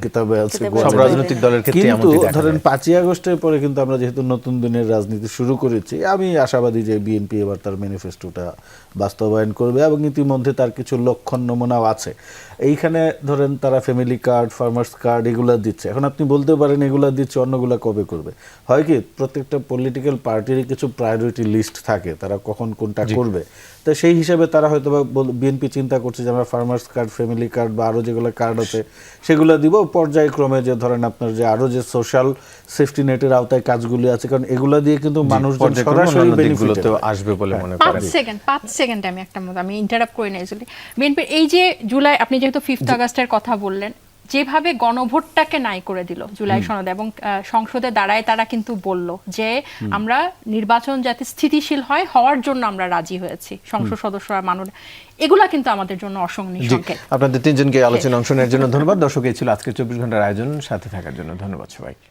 কিতাবে আছে, সব রাজনৈতিক দলের ক্ষেত্রে কিন্তু ধরেন 5ই আগস্টের পরে কিন্তু আমরা যেহেতু নতুন দিনের রাজনীতি শুরু করেছি, আমি আশাবাদী যে বিএনপি এবার তার ম্যানিফেস্টোটা বাস্তবায়ন করবে এবং ইতিমধ্যে তার কিছু লক্ষণ নমুনাও আছে। এইখানে ধরেন তারা ফ্যামিলি কার্ড, ফার্মার্স কার্ড এগুলা দিচ্ছে, এখন আপনি বলতে পারেন এগুলা দিচ্ছে, অন্যগুলা কবে করবে? হয় কি, প্রত্যেকটা পলিটিক্যাল পার্টিরই কিছু প্রায়োরিটি লিস্ট থাকে, তারা কখন কোনটা করবে, তো সেই হিসাবে তারা হয়তো বিএনপি চিন্তা করছে যে আমরা ফার্মার্স কার্ড, ফ্যামিলি কার্ড বা আরো যেগুলো কার্ড আছে সেগুলো দিব পর্যায়ক্রমে, যে ধরেন আপনার যে আরো যে সোশ্যাল সেফটি নেটের আওতায় কাজগুলি আছে, কারণ এগুলা দিয়ে কিন্তু মানুষজন সরাসরি বেনিফিট আসবে বলে মনে করেন। 5 সেকেন্ড আমি ইন্টারাপ্ট করে নিয়েছি। বিএনপির এই যে জুলাই, আপনি যেহেতু 5 আগস্টের কথা বললেন, যেভাবে গণভোটটাকে নাই করে দিল জুলাই সনদ, এবং সংসদে দাঁড়ায় তারা কিন্তু বলল যে আমরা নির্বাচন যাতে স্থিতিশীল হয় হওয়ার জন্য আমরা রাজি হয়েছি, সংসদ সদস্যরা মানুষ, এগুলা কিন্তু আমাদের জন্য অসংখ্য সংকেত। আপনাদের তিনজনকে আলোচনা অংশ নেওয়ার জন্য ধন্যবাদ। দর্শক, এই ছিল আজকের 24 ঘন্টার আয়োজন, সাথে থাকার জন্য ধন্যবাদ সবাইকে।